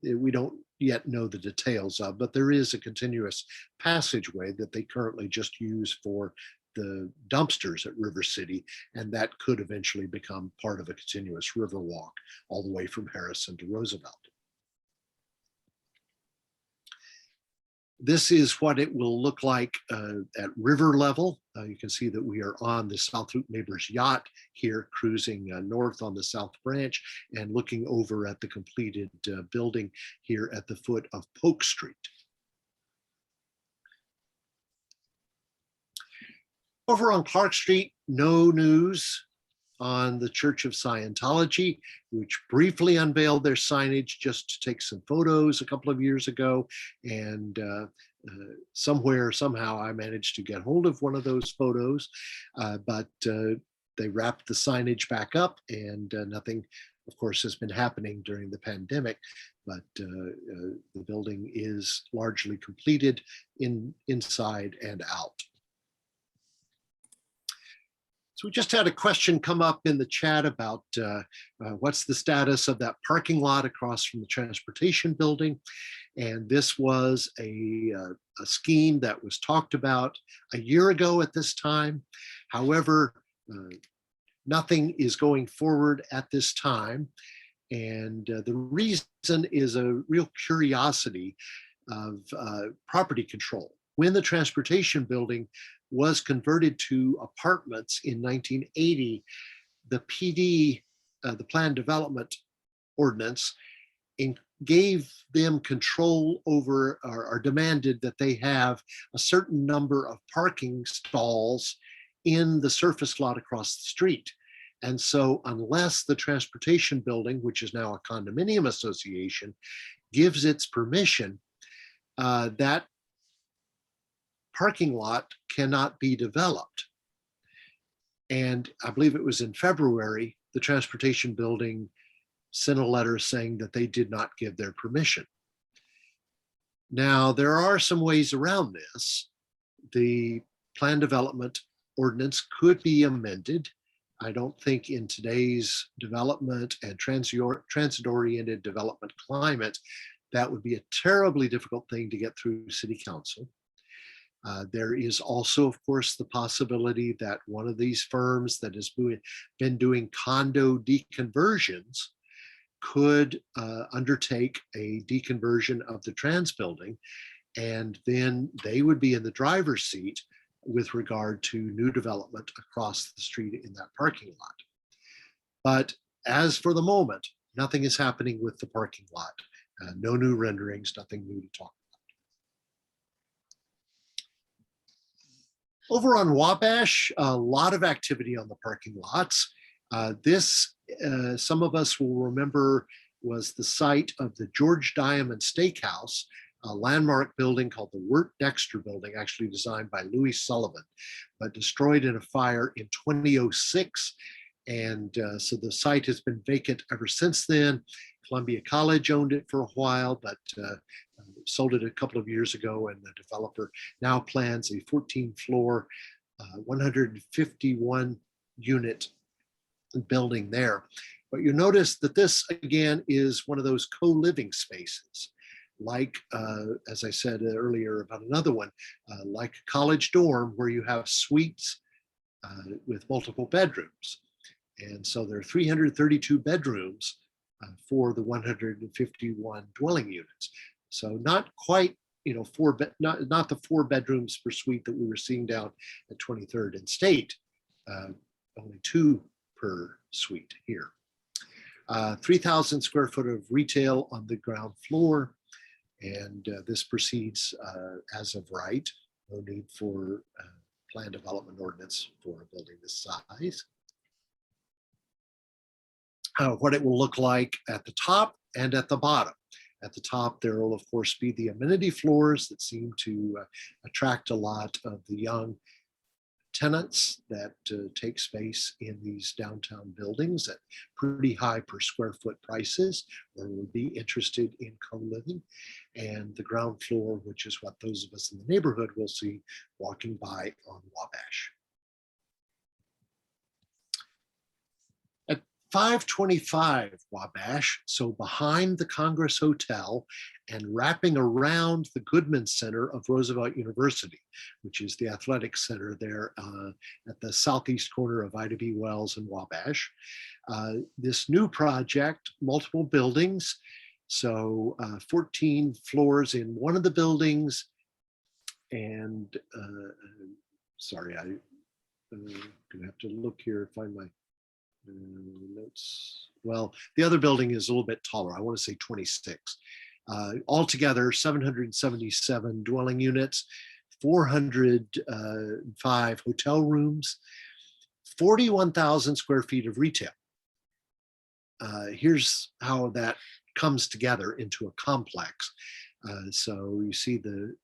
we don't yet know the details of, but there is a continuous passageway that they currently just use for the dumpsters at River City, and that could eventually become part of a continuous river walk all the way from Harrison to Roosevelt. This is what it will look like at river level. You can see that we are on the South Loop Neighbors yacht here, cruising north on the South Branch and looking over at the completed building here at the foot of Polk Street. Over on Clark Street, no news on the Church of Scientology, which briefly unveiled their signage just to take some photos a couple of years ago. And somehow I managed to get hold of one of those photos, but they wrapped the signage back up, and nothing, of course, has been happening during the pandemic, but the building is largely completed inside and out. So we just had a question come up in the chat about what's the status of that parking lot across from the transportation building. And this was a scheme that was talked about a year ago at this time. However, nothing is going forward at this time. And the reason is a real curiosity of property control. When the transportation building was converted to apartments in 1980, the PD, the Planned Development Ordinance, gave them control over or demanded that they have a certain number of parking stalls in the surface lot across the street. And so unless the transportation building, which is now a condominium association, gives its permission, that parking lot cannot be developed. And I believe it was in February, the transportation building sent a letter saying that they did not give their permission. Now, there are some ways around this. The Planned Development Ordinance could be amended. I don't think in today's development and transit-oriented development climate, that would be a terribly difficult thing to get through City Council. There is also, of course, the possibility that one of these firms that has been doing condo deconversions could undertake a deconversion of the trans building, and then they would be in the driver's seat with regard to new development across the street in that parking lot. But as for the moment, nothing is happening with the parking lot. No new renderings, nothing new to talk about. Over on Wabash, a lot of activity on the parking lots. This, some of us will remember, was the site of the George Diamond Steakhouse, a landmark building called the Wirt Dexter Building, actually designed by Louis Sullivan, but destroyed in a fire in 2006. And so the site has been vacant ever since then. Columbia College owned it for a while, but sold it a couple of years ago, and the developer now plans a 14-floor, 151 unit building there. But you notice that this, again, is one of those co-living spaces, like, as I said earlier about another one, like a college dorm where you have suites with multiple bedrooms. And so there are 332 bedrooms for the 151 dwelling units. So not quite, not the 4 bedrooms per suite that we were seeing down at 23rd and State, only 2 per suite here. 3,000 square foot of retail on the ground floor. And this proceeds as of right. No need for plan development ordinance for a building this size. What it will look like at the top and at the bottom. At the top, there will, of course, be the amenity floors that seem to attract a lot of the young tenants that take space in these downtown buildings at pretty high per square foot prices, or would be interested in co-living. And the ground floor, which is what those of us in the neighborhood will see walking by on Wabash. 525 Wabash, so behind the Congress Hotel and wrapping around the Goodman Center of Roosevelt University, which is the athletic center there at the southeast corner of Ida B. Wells and Wabash. This new project, multiple buildings, so 14 floors in one of the buildings, and sorry, I'm gonna have to look here, find my notes. Well, the other building is a little bit taller. I want to say 26. Altogether, 777 dwelling units, 405 hotel rooms, 41,000 square feet of retail. Here's how that comes together into a complex. So you see the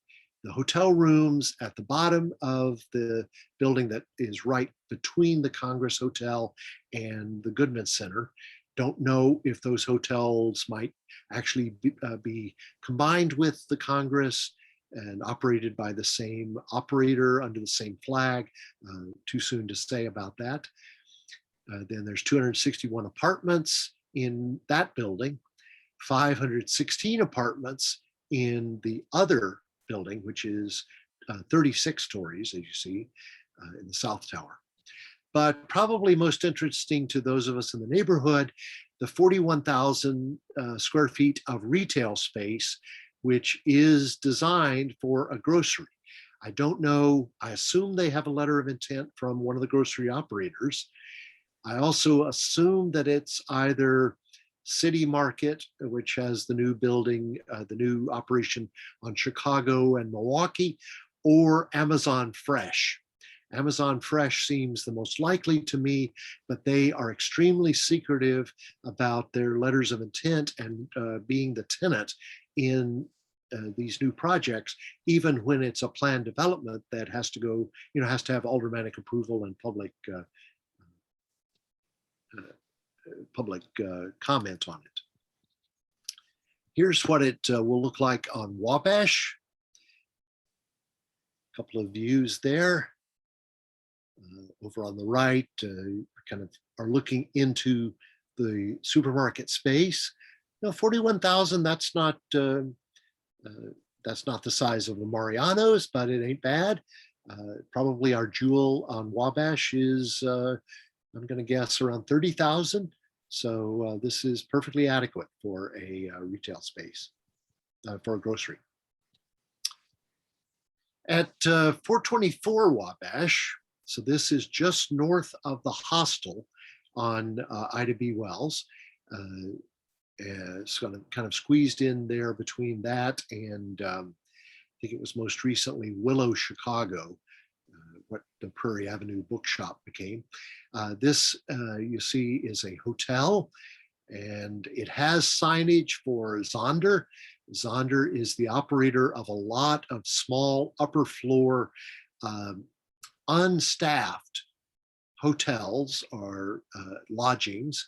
hotel rooms at the bottom of the building that is right between the Congress Hotel and the Goodman Center. Don't know if those hotels might actually be combined with the Congress and operated by the same operator under the same flag. Too soon to say about that. Then there's 261 apartments in that building, 516 apartments in the other building, which is 36 stories, as you see, in the South Tower. But probably most interesting to those of us in the neighborhood, the 41,000 square feet of retail space, which is designed for a grocery. I don't know, I assume they have a letter of intent from one of the grocery operators. I also assume that it's either City Market, which has the new building, the new operation on Chicago and Milwaukee, or Amazon Fresh. Amazon Fresh seems the most likely to me, but they are extremely secretive about their letters of intent and being the tenant in these new projects, even when it's a planned development that has to go, has to have aldermanic approval and public comment on it. Here's what it will look like on Wabash. A couple of views there. Over on the right, kind of are looking into the supermarket space. 41,000, that's not the size of a Mariano's, but it ain't bad. Probably our jewel on Wabash is, I'm going to guess, around 30,000 So this is perfectly adequate for a retail space, for a grocery. At 424 Wabash, so this is just north of the hostel on Ida B. Wells. It's kind of squeezed in there between that and I think it was most recently Willow, Chicago, what the Prairie Avenue Bookshop became. This, you see, is a hotel, and it has signage for Zonder. Zonder is the operator of a lot of small upper floor unstaffed hotels or lodgings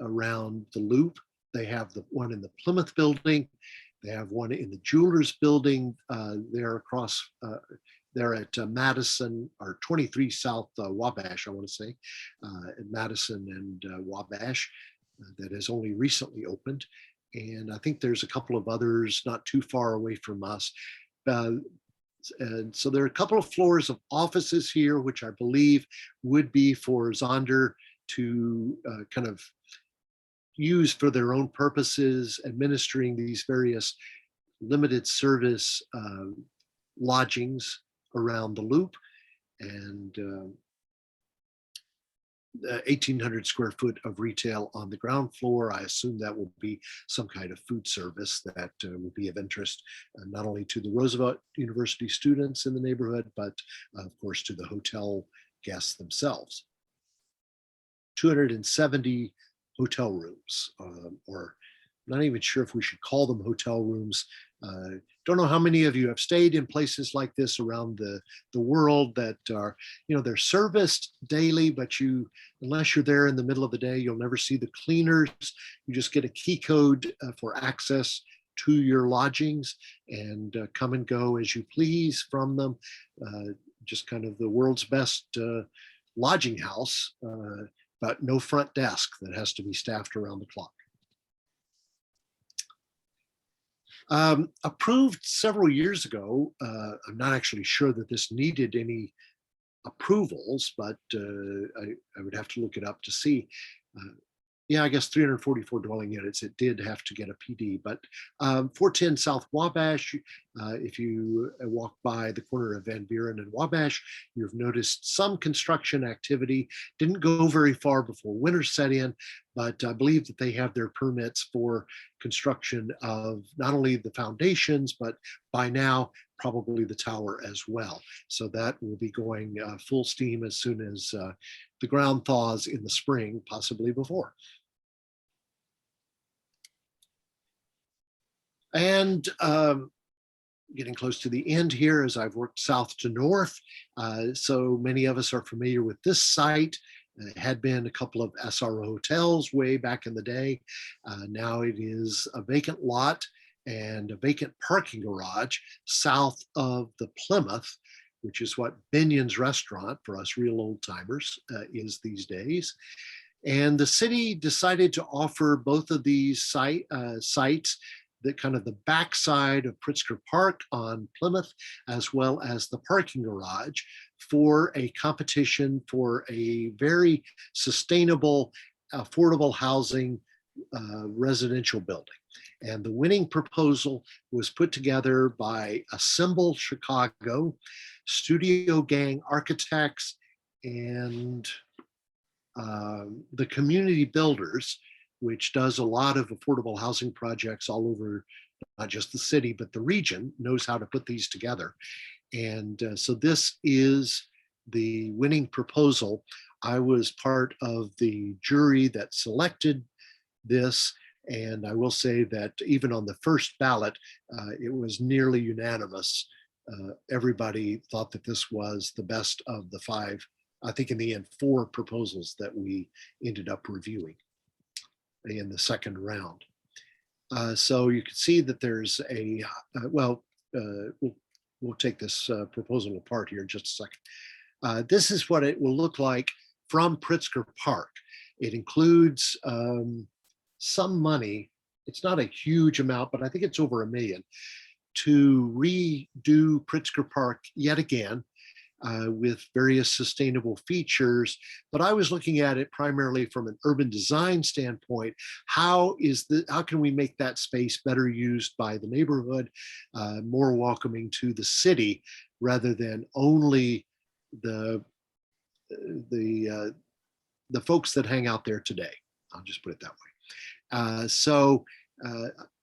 around the Loop. They have the one in the Plymouth building. They have one in the Jewelers building there across there at Madison, or 23 South Wabash, I want to say, at Madison and Wabash, that has only recently opened. And I think there's a couple of others not too far away from us. And so there are a couple of floors of offices here, which I believe would be for Zonder to kind of use for their own purposes, administering these various limited service lodgings around the Loop. And 1,800 square foot of retail on the ground floor. I assume that will be some kind of food service that will be of interest not only to the Roosevelt University students in the neighborhood, but of course to the hotel guests themselves. 270 hotel rooms, or not even sure if we should call them hotel rooms. Don't know how many of you have stayed in places like this around the world that are, they're serviced daily, but unless you're there in the middle of the day, you'll never see the cleaners. You just get a key code for access to your lodgings and come and go as you please from them. Just kind of the world's best lodging house, but no front desk that has to be staffed around the clock. Approved several years ago. I'm not actually sure that this needed any approvals, but I would have to look it up to see. Yeah, I guess 344 dwelling units. It did have to get a PD, but 410 South Wabash, if you walk by the corner of Van Buren and Wabash, you've noticed some construction activity. Didn't go very far before winter set in, but I believe that they have their permits for construction of not only the foundations, but by now, probably the tower as well. So that will be going full steam as soon as the ground thaws in the spring, possibly before. And getting close to the end here as I've worked south to north. So many of us are familiar with this site. It had been a couple of SRO hotels way back in the day. Now it is a vacant lot and a vacant parking garage south of the Plymouth, which is what Binion's Restaurant, for us real old timers, is these days. And the city decided to offer both of these sites, the kind of the backside of Pritzker Park on Plymouth, as well as the parking garage, for a competition for a very sustainable, affordable housing residential building. And the winning proposal was put together by Assemble Chicago, Studio Gang Architects, and the Community Builders, which does a lot of affordable housing projects all over, not just the city, but the region, knows how to put these together. And so this is the winning proposal. I was part of the jury that selected this. And I will say that even on the first ballot, it was nearly unanimous. Everybody thought that this was the best of the five, I think in the end, 4 proposals that we ended up reviewing in the second round. So you can see that there's a, we'll take this proposal apart here in just a second. This is what it will look like from Pritzker Park. It includes some money. It's not a huge amount, but I think it's over $1 million to redo Pritzker Park yet again. with various sustainable features. But I was looking at it primarily from an urban design standpoint. How can we make that space better used by the neighborhood, more welcoming to the city, rather than only the folks that hang out there today. I'll just put it that way.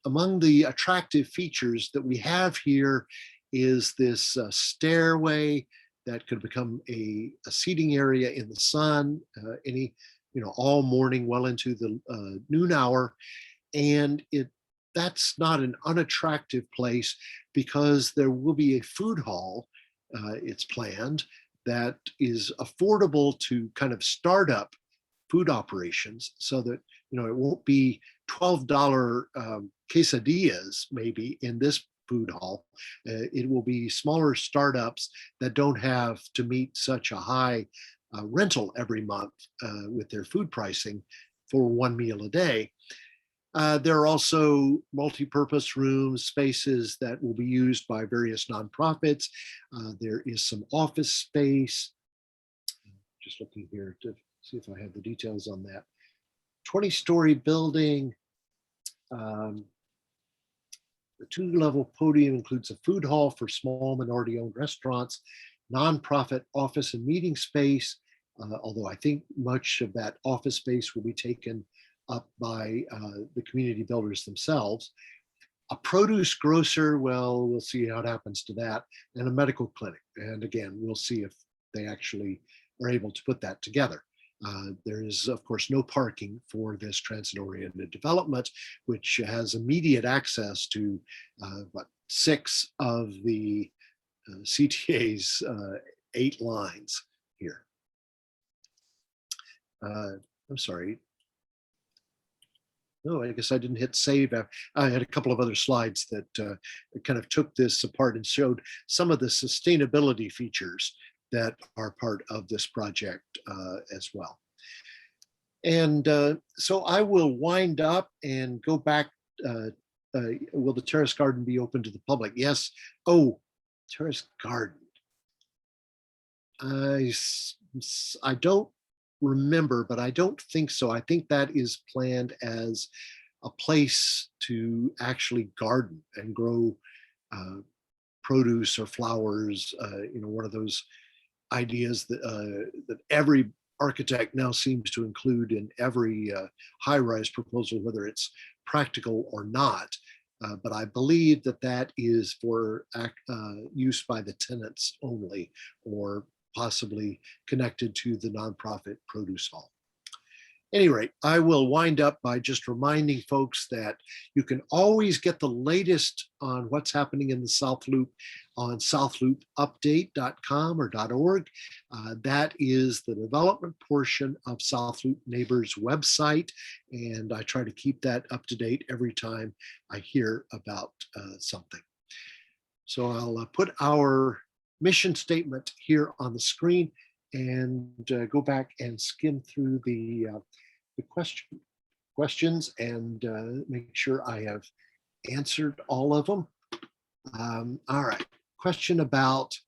Among the attractive features that we have here is this stairway that could become a seating area in the sun, all morning, well into the noon hour. And that's not an unattractive place, because there will be a food hall, it's planned, that is affordable to kind of start up food operations, so that it won't be $12 quesadillas maybe in this food hall. It will be smaller startups that don't have to meet such a high rental every month with their food pricing for one meal a day. There are also multi-purpose rooms, spaces that will be used by various nonprofits. There is some office space. Just looking here to see if I have the details on that. 20-story building. The 2-level podium includes a food hall for small minority-owned restaurants, nonprofit office and meeting space, although I think much of that office space will be taken up by the community builders themselves. A produce grocer, well, we'll see how it happens to that, and a medical clinic. And again, we'll see if they actually are able to put that together. There is, of course, no parking for this transit-oriented development, which has immediate access to 6 of the CTA's 8 lines here. I'm sorry. No, I guess I didn't hit save. I had a couple of other slides that kind of took this apart and showed some of the sustainability features that are part of this project as well. And so I will wind up and go back. Will the terrace garden be open to the public? Yes. Oh, terrace garden. I don't remember, but I don't think so. I think that is planned as a place to actually garden and grow produce or flowers. One of those ideas that every architect now seems to include in every high-rise proposal, whether it's practical or not. But I believe that is for use by the tenants only, or possibly connected to the nonprofit produce hall. At any rate, I will wind up by just reminding folks that you can always get the latest on what's happening in the South Loop on southloopupdate.com or .org. That is the development portion of South Loop Neighbors website, and I try to keep that up to date every time I hear about something. So I'll put our mission statement here on the screen and go back and skim through the questions and make sure I have answered all of them. All right, question about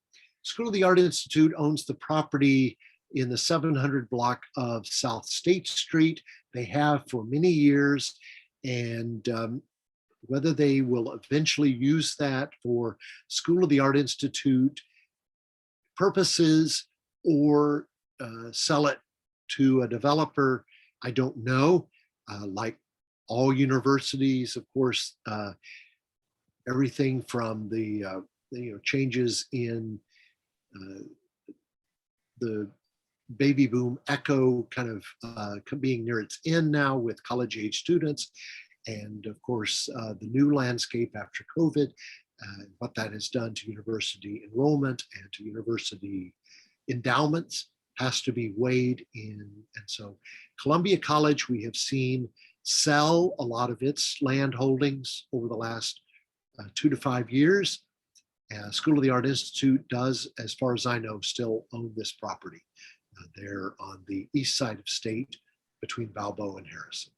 School of the Art Institute owns the property in the 700 block of South State Street. They have for many years, and whether they will eventually use that for School of the Art Institute purposes or sell it to a developer, I don't know. Like all universities, of course, everything from the changes in the baby boom echo kind of being near its end now with college age students, and of course the new landscape after COVID, what that has done to university enrollment and to university endowments has to be weighed in. And so Columbia College, we have seen sell a lot of its land holdings over the last 2 to 5 years. School of the Art Institute does, as far as I know, still own this property. They're on the east side of State between Balboa and Harrison.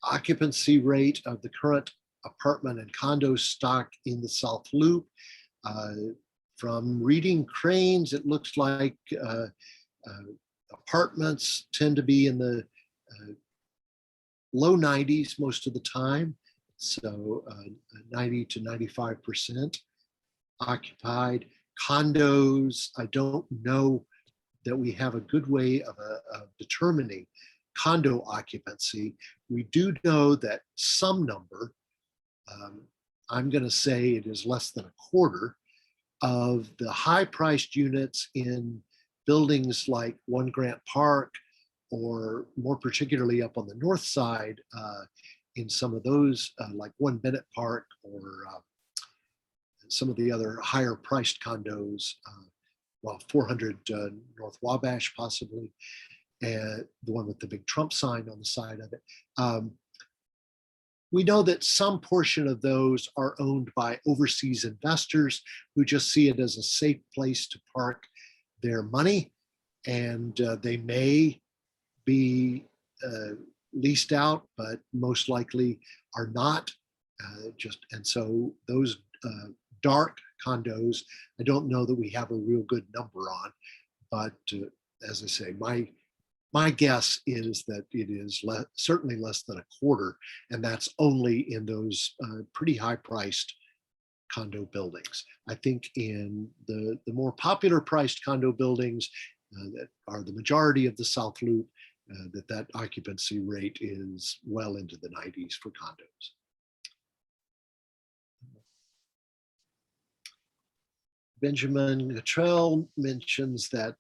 Occupancy rate of the current apartment and condo stock in the South Loop. From reading Cranes, it looks like apartments tend to be in the low 90s most of the time. So 90 to 95% occupied. Condos, I don't know that we have a good way of determining condo occupancy. We do know that some number, I'm going to say it is less than a quarter, of the high-priced units in buildings like One Grant Park, or more particularly up on the north side, in some of those like One Bennett Park, or some of the other higher priced condos, well, 400 North Wabash possibly, and the one with the big Trump sign on the side of it. We know that some portion of those are owned by overseas investors who just see it as a safe place to park their money, and they may be leased out, but most likely are not. And so those dark condos, I don't know that we have a real good number on, but as I say, my guess is that it is certainly less than a quarter, and that's only in those pretty high-priced condo buildings. I think in the more popular priced condo buildings that are the majority of the South Loop, that occupancy rate is well into the 90s for condos. Benjamin Cottrell mentions that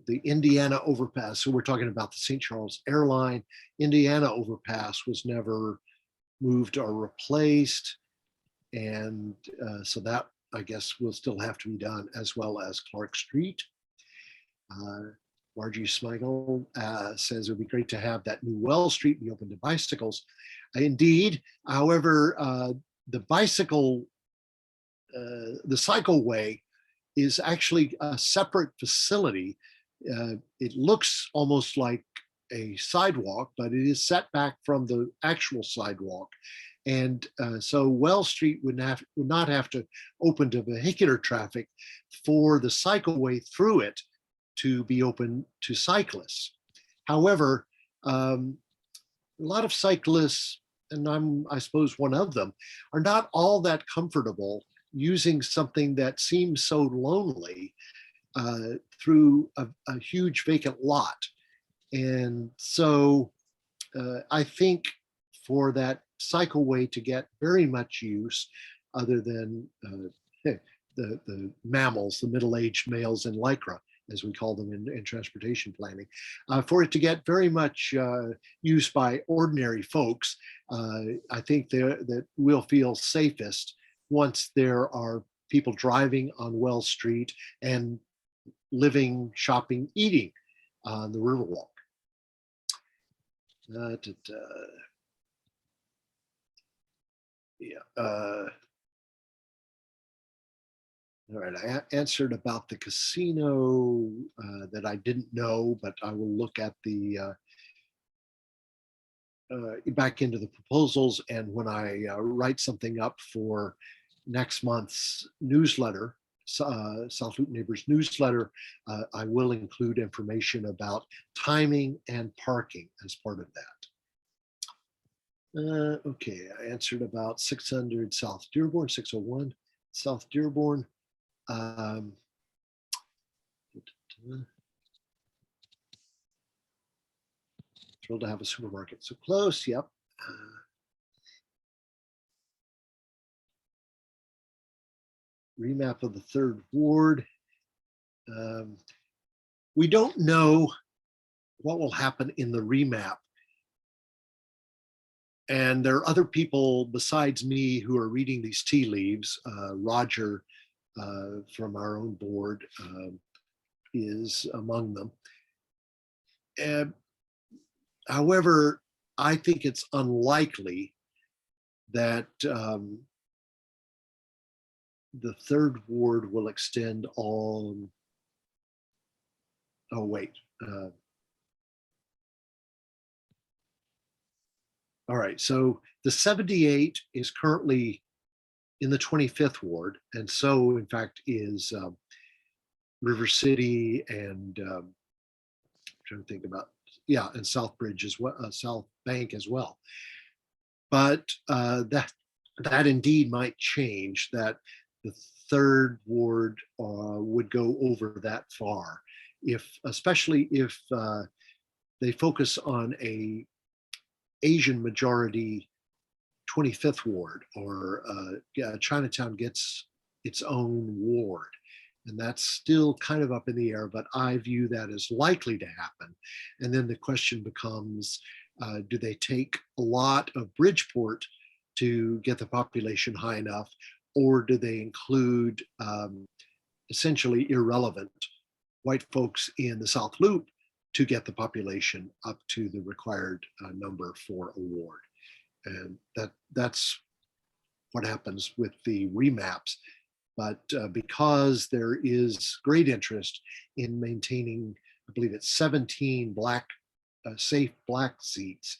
the Indiana overpass, so we're talking about the St. Charles Airline, Indiana overpass was never moved or replaced. And so that, I guess, will still have to be done, as well as Clark Street. Margie Smigel says it would be great to have that new Well Street be open to bicycles. Indeed, however, the cycleway is actually a separate facility. It looks almost like a sidewalk, but it is set back from the actual sidewalk. And so Well Street would not have to open to vehicular traffic for the cycleway through it to be open to cyclists. However, a lot of cyclists, and I suppose one of them, are not all that comfortable using something that seems so lonely through a huge vacant lot. And so I think for that cycleway to get very much use, other than the mammals, the middle-aged males in Lycra, as we call them in transportation planning, for it to get very much used by ordinary folks, I think that we'll feel safest once there are people driving on Well Street and living, shopping, eating on the Riverwalk. All right, I answered about the casino that I didn't know, but I will look at the back into the proposals, and when I write something up for next month's newsletter, South Loop Neighbors newsletter, I will include information about timing and parking as part of that. Okay, I answered about 600 South Dearborn, 601 South Dearborn. Thrilled to have a supermarket so close. Yep. Remap of the third ward. We don't know what will happen in the remap. And there are other people besides me who are reading these tea leaves. Roger from our own board is among them. However, I think it's unlikely that the third ward will extend on, oh wait. All right, so The 78 is currently in the 25th ward, and so in fact is River City and trying to think about, yeah, and Southbridge as well, South Bank as well. But that indeed might change, that the third ward would go over that far, especially if they focus on a Asian majority 25th ward, or Chinatown gets its own ward. And that's still kind of up in the air, but I view that as likely to happen. And then the question becomes, do they take a lot of Bridgeport to get the population high enough, or do they include essentially irrelevant white folks in the South Loop to get the population up to the required number for a ward? And that's what happens with the remaps. But because there is great interest in maintaining, I believe it's 17 safe black seats,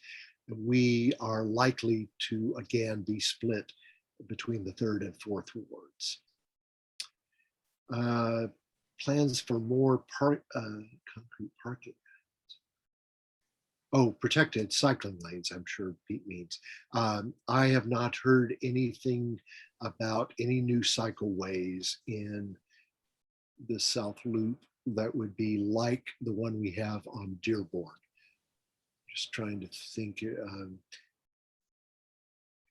we are likely to again be split between the third and fourth wards. Plans for more concrete parking. Oh, protected cycling lanes, I'm sure Pete means. I have not heard anything about any new cycleways in the South Loop that would be like the one we have on Dearborn. Just trying to think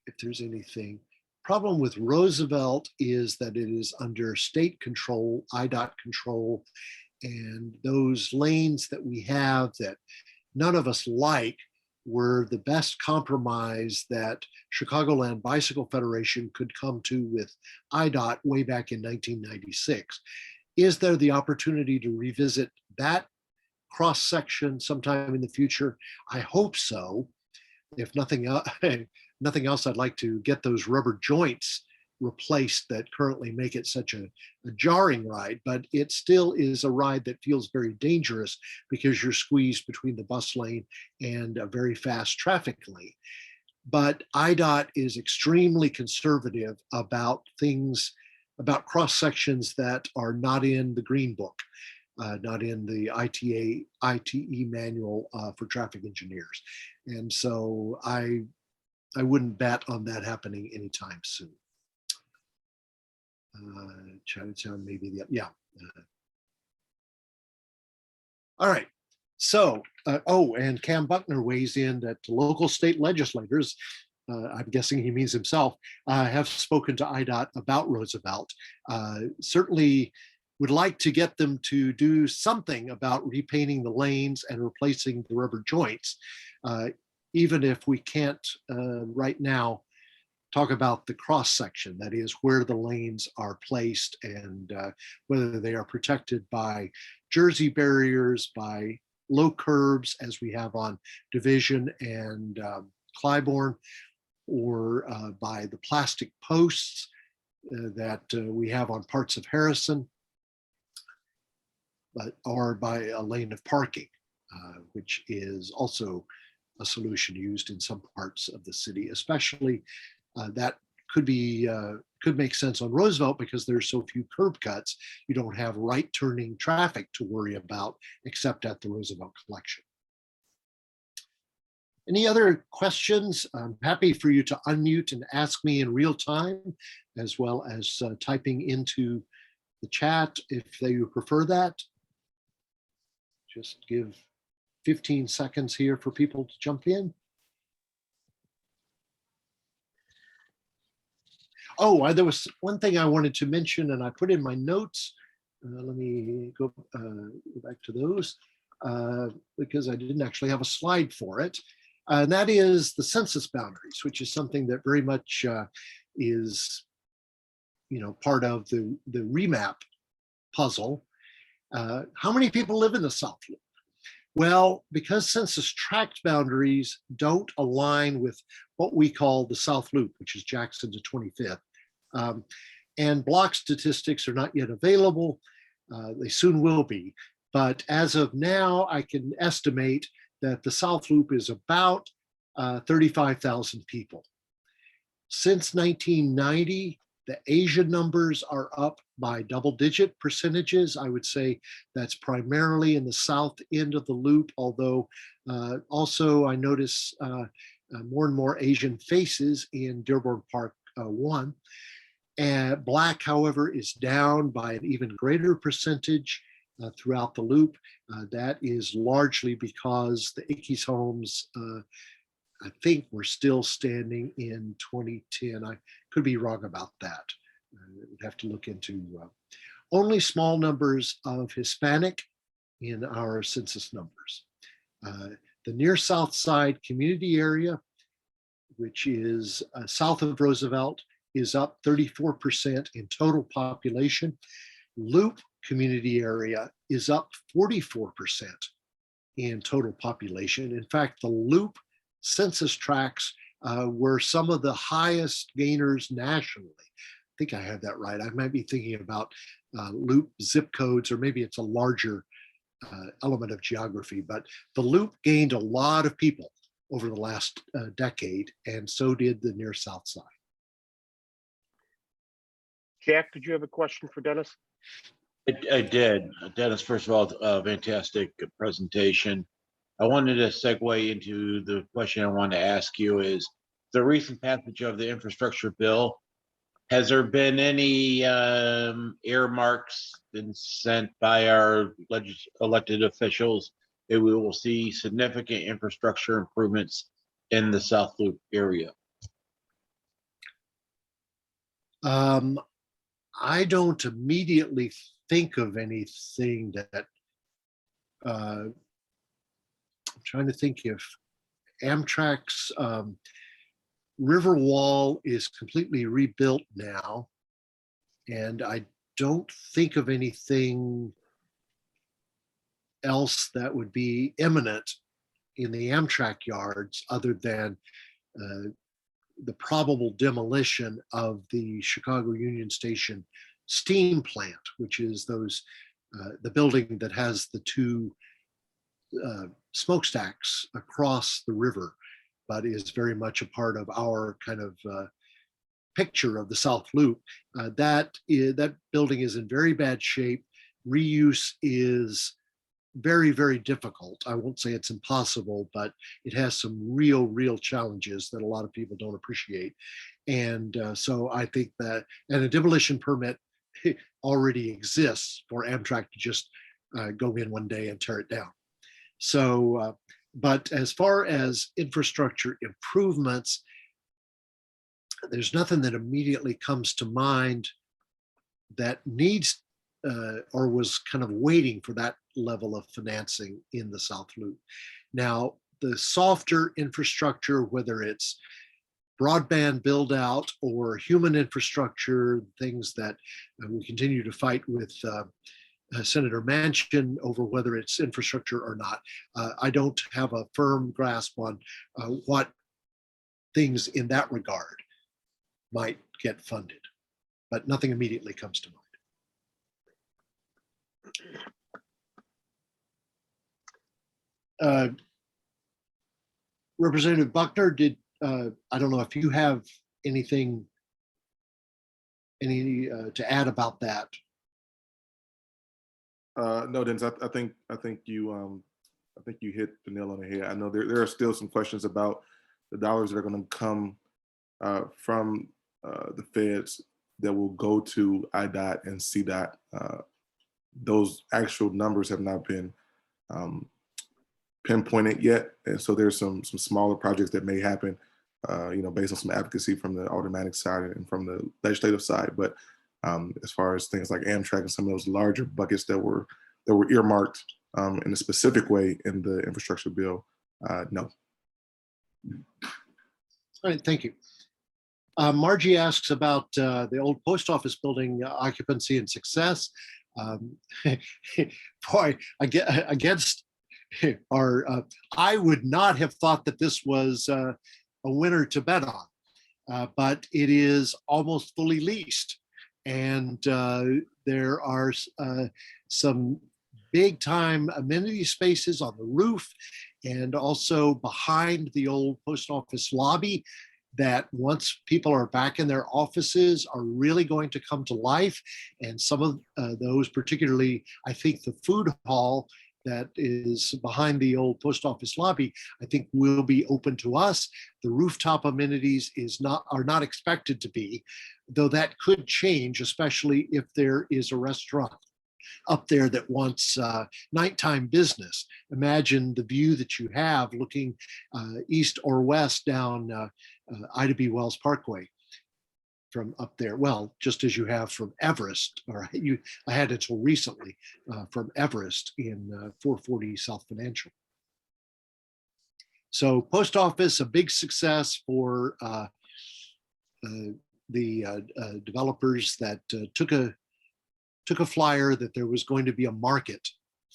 if there's anything. Problem with Roosevelt is that it is under state control, IDOT control, and those lanes that we have that none of us like were the best compromise that Chicagoland Bicycle Federation could come to with IDOT way back in 1996. Is there the opportunity to revisit that cross section sometime in the future? I hope so. If nothing else, I'd like to get those rubber joints replaced that currently make it such a jarring ride, but it still is a ride that feels very dangerous because you're squeezed between the bus lane and a very fast traffic lane. But IDOT is extremely conservative about things, about cross sections that are not in the Green Book, not in the ITE manual for traffic engineers. And so I wouldn't bet on that happening anytime soon. Chinatown, maybe yeah. All right. So, and Cam Buckner weighs in that local state legislators, I'm guessing he means himself, have spoken to IDOT about Roosevelt. Certainly would like to get them to do something about repainting the lanes and replacing the rubber joints, even if we can't right now talk about the cross section, that is where the lanes are placed and whether they are protected by Jersey barriers, by low curbs as we have on Division and Clybourne, or by the plastic posts that we have on parts of Harrison, or by a lane of parking, which is also a solution used in some parts of the city, especially that could make sense on Roosevelt because there's so few curb cuts. You don't have right turning traffic to worry about except at the Roosevelt Collection. Any other questions? I'm happy for you to unmute and ask me in real time, as well as typing into the chat if you prefer that. Just give 15 seconds here for people to jump in. Oh, there was one thing I wanted to mention, and I put in my notes. Let me go back to those because I didn't actually have a slide for it. And that is the census boundaries, which is something that very much is, part of the remap puzzle. How many people live in the South Loop? Well, because census tract boundaries don't align with what we call the South Loop, which is Jackson to 25th, and block statistics are not yet available. They soon will be. But as of now, I can estimate that the South Loop is about 35,000 people. Since 1990, the Asia numbers are up by double-digit percentages. I would say that's primarily in the south end of the loop, although also I notice more and more Asian faces in Dearborn Park 1. And Black, however, is down by an even greater percentage throughout the loop. That is largely because the Ickes homes, I think, were still standing in 2010. I could be wrong about that. We'd have to look into only small numbers of Hispanic in our census numbers. The near south side community area, which is south of Roosevelt, is up 34% in total population. Loop community area is up 44% in total population. In fact, the Loop census tracts were some of the highest gainers nationally. I think I have that right. I might be thinking about Loop zip codes, or maybe it's a larger element of geography, but the Loop gained a lot of people over the last decade, and so did the near south side. Jack, did you have a question for Dennis? I did. Dennis, first of all, fantastic presentation. I wanted to segue into the question I wanted to ask you is the recent passage of the infrastructure bill. Has there been any earmarks been sent by our elected officials that we will see significant infrastructure improvements in the South Loop area? I don't immediately think of anything that I'm trying to think if Amtrak's Riverwall is completely rebuilt now, and I don't think of anything else that would be imminent in the Amtrak yards other than the probable demolition of the Chicago Union Station steam plant, which is the building that has the two smokestacks across the river, but is very much a part of our kind of picture of the South Loop. That building is in very bad shape. Reuse is very, very difficult. I won't say it's impossible, but it has some real challenges that a lot of people don't appreciate. And so I think that, and a demolition permit already exists for Amtrak to just go in one day and tear it down. So, but as far as infrastructure improvements, there's nothing that immediately comes to mind that needs or was kind of waiting for that level of financing in the South Loop. Now, the softer infrastructure, whether it's broadband build out or human infrastructure, things that we continue to fight with Senator Manchin over whether it's infrastructure or not. I don't have a firm grasp on what things in that regard might get funded, but nothing immediately comes to mind. Representative Buckner, I don't know if you have anything to add about that. No, Dennis, I think you hit the nail on the head. I know there are still some questions about the dollars that are going to come from the feds that will go to IDOT and CDOT. Those actual numbers have not been pinpointed yet, and so there's some smaller projects that may happen, based on some advocacy from the aldermanic side and from the legislative side. But as far as things like Amtrak and some of those larger buckets that were earmarked in a specific way in the infrastructure bill, no. All right, thank you. Margie asks about the old post office building occupancy and success. Boy, against our, I would not have thought that this was a winner to bet on, but it is almost fully leased. And there are some big time amenity spaces on the roof and also behind the old post office lobby. that once people are back in their offices are really going to come to life. And some of those, particularly, I think the food hall that is behind the old post office lobby, I think will be open to us. The rooftop amenities are not expected to be, though that could change, especially if there is a restaurant up there that wants nighttime business. Imagine the view that you have looking east or west down Ida B. Wells Parkway from up there. Well, just as you have from Everest, or I had until recently from Everest in 440 South Financial. So post office, a big success for the developers that took a flyer that there was going to be a market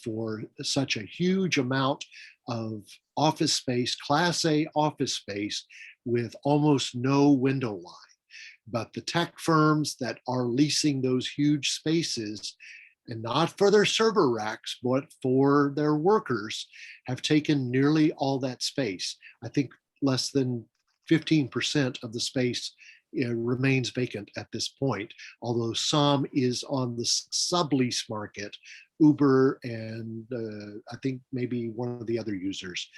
for such a huge amount of office space, Class A office space with almost no window line. But the tech firms that are leasing those huge spaces, and not for their server racks, but for their workers, have taken nearly all that space. I think less than 15% of the space remains vacant at this point, although some is on the sublease market. Uber and I think maybe one of the other users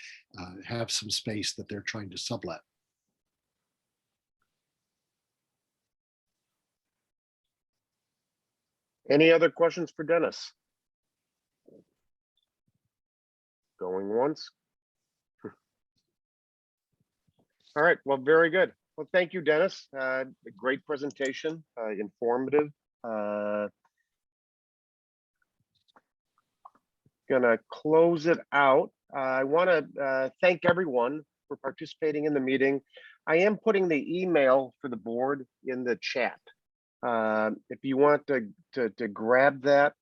have some space that they're trying to sublet. Any other questions for Dennis? Going once. All right, well, very good. Well, thank you, Dennis. A great presentation, informative. Gonna close it out. I want to thank everyone for participating in the meeting. I am putting the email for the board in the chat. If you want to grab that,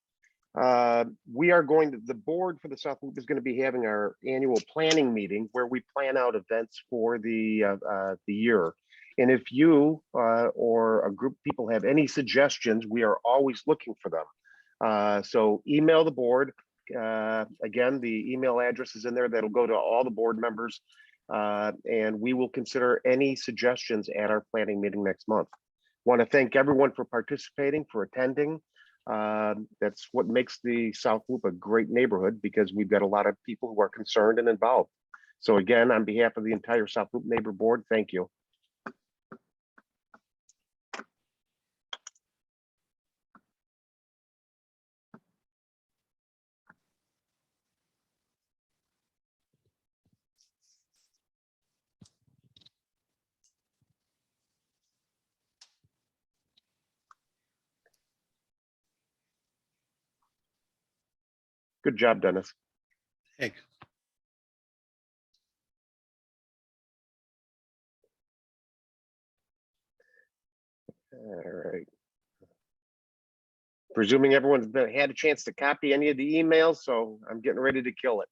the board for the South Loop is going to be having our annual planning meeting where we plan out events for the year. And if you or a group of people have any suggestions, we are always looking for them. So email the board. Again, the email address is in there. That'll go to all the board members. And we will consider any suggestions at our planning meeting next month. Want to thank everyone for participating, for attending. That's what makes the South Loop a great neighborhood, because we've got a lot of people who are concerned and involved. So again, on behalf of the entire South Loop Neighbor Board, thank you. Good job, Dennis. Thanks. All right. Presuming everyone's had a chance to copy any of the emails, so I'm getting ready to kill it.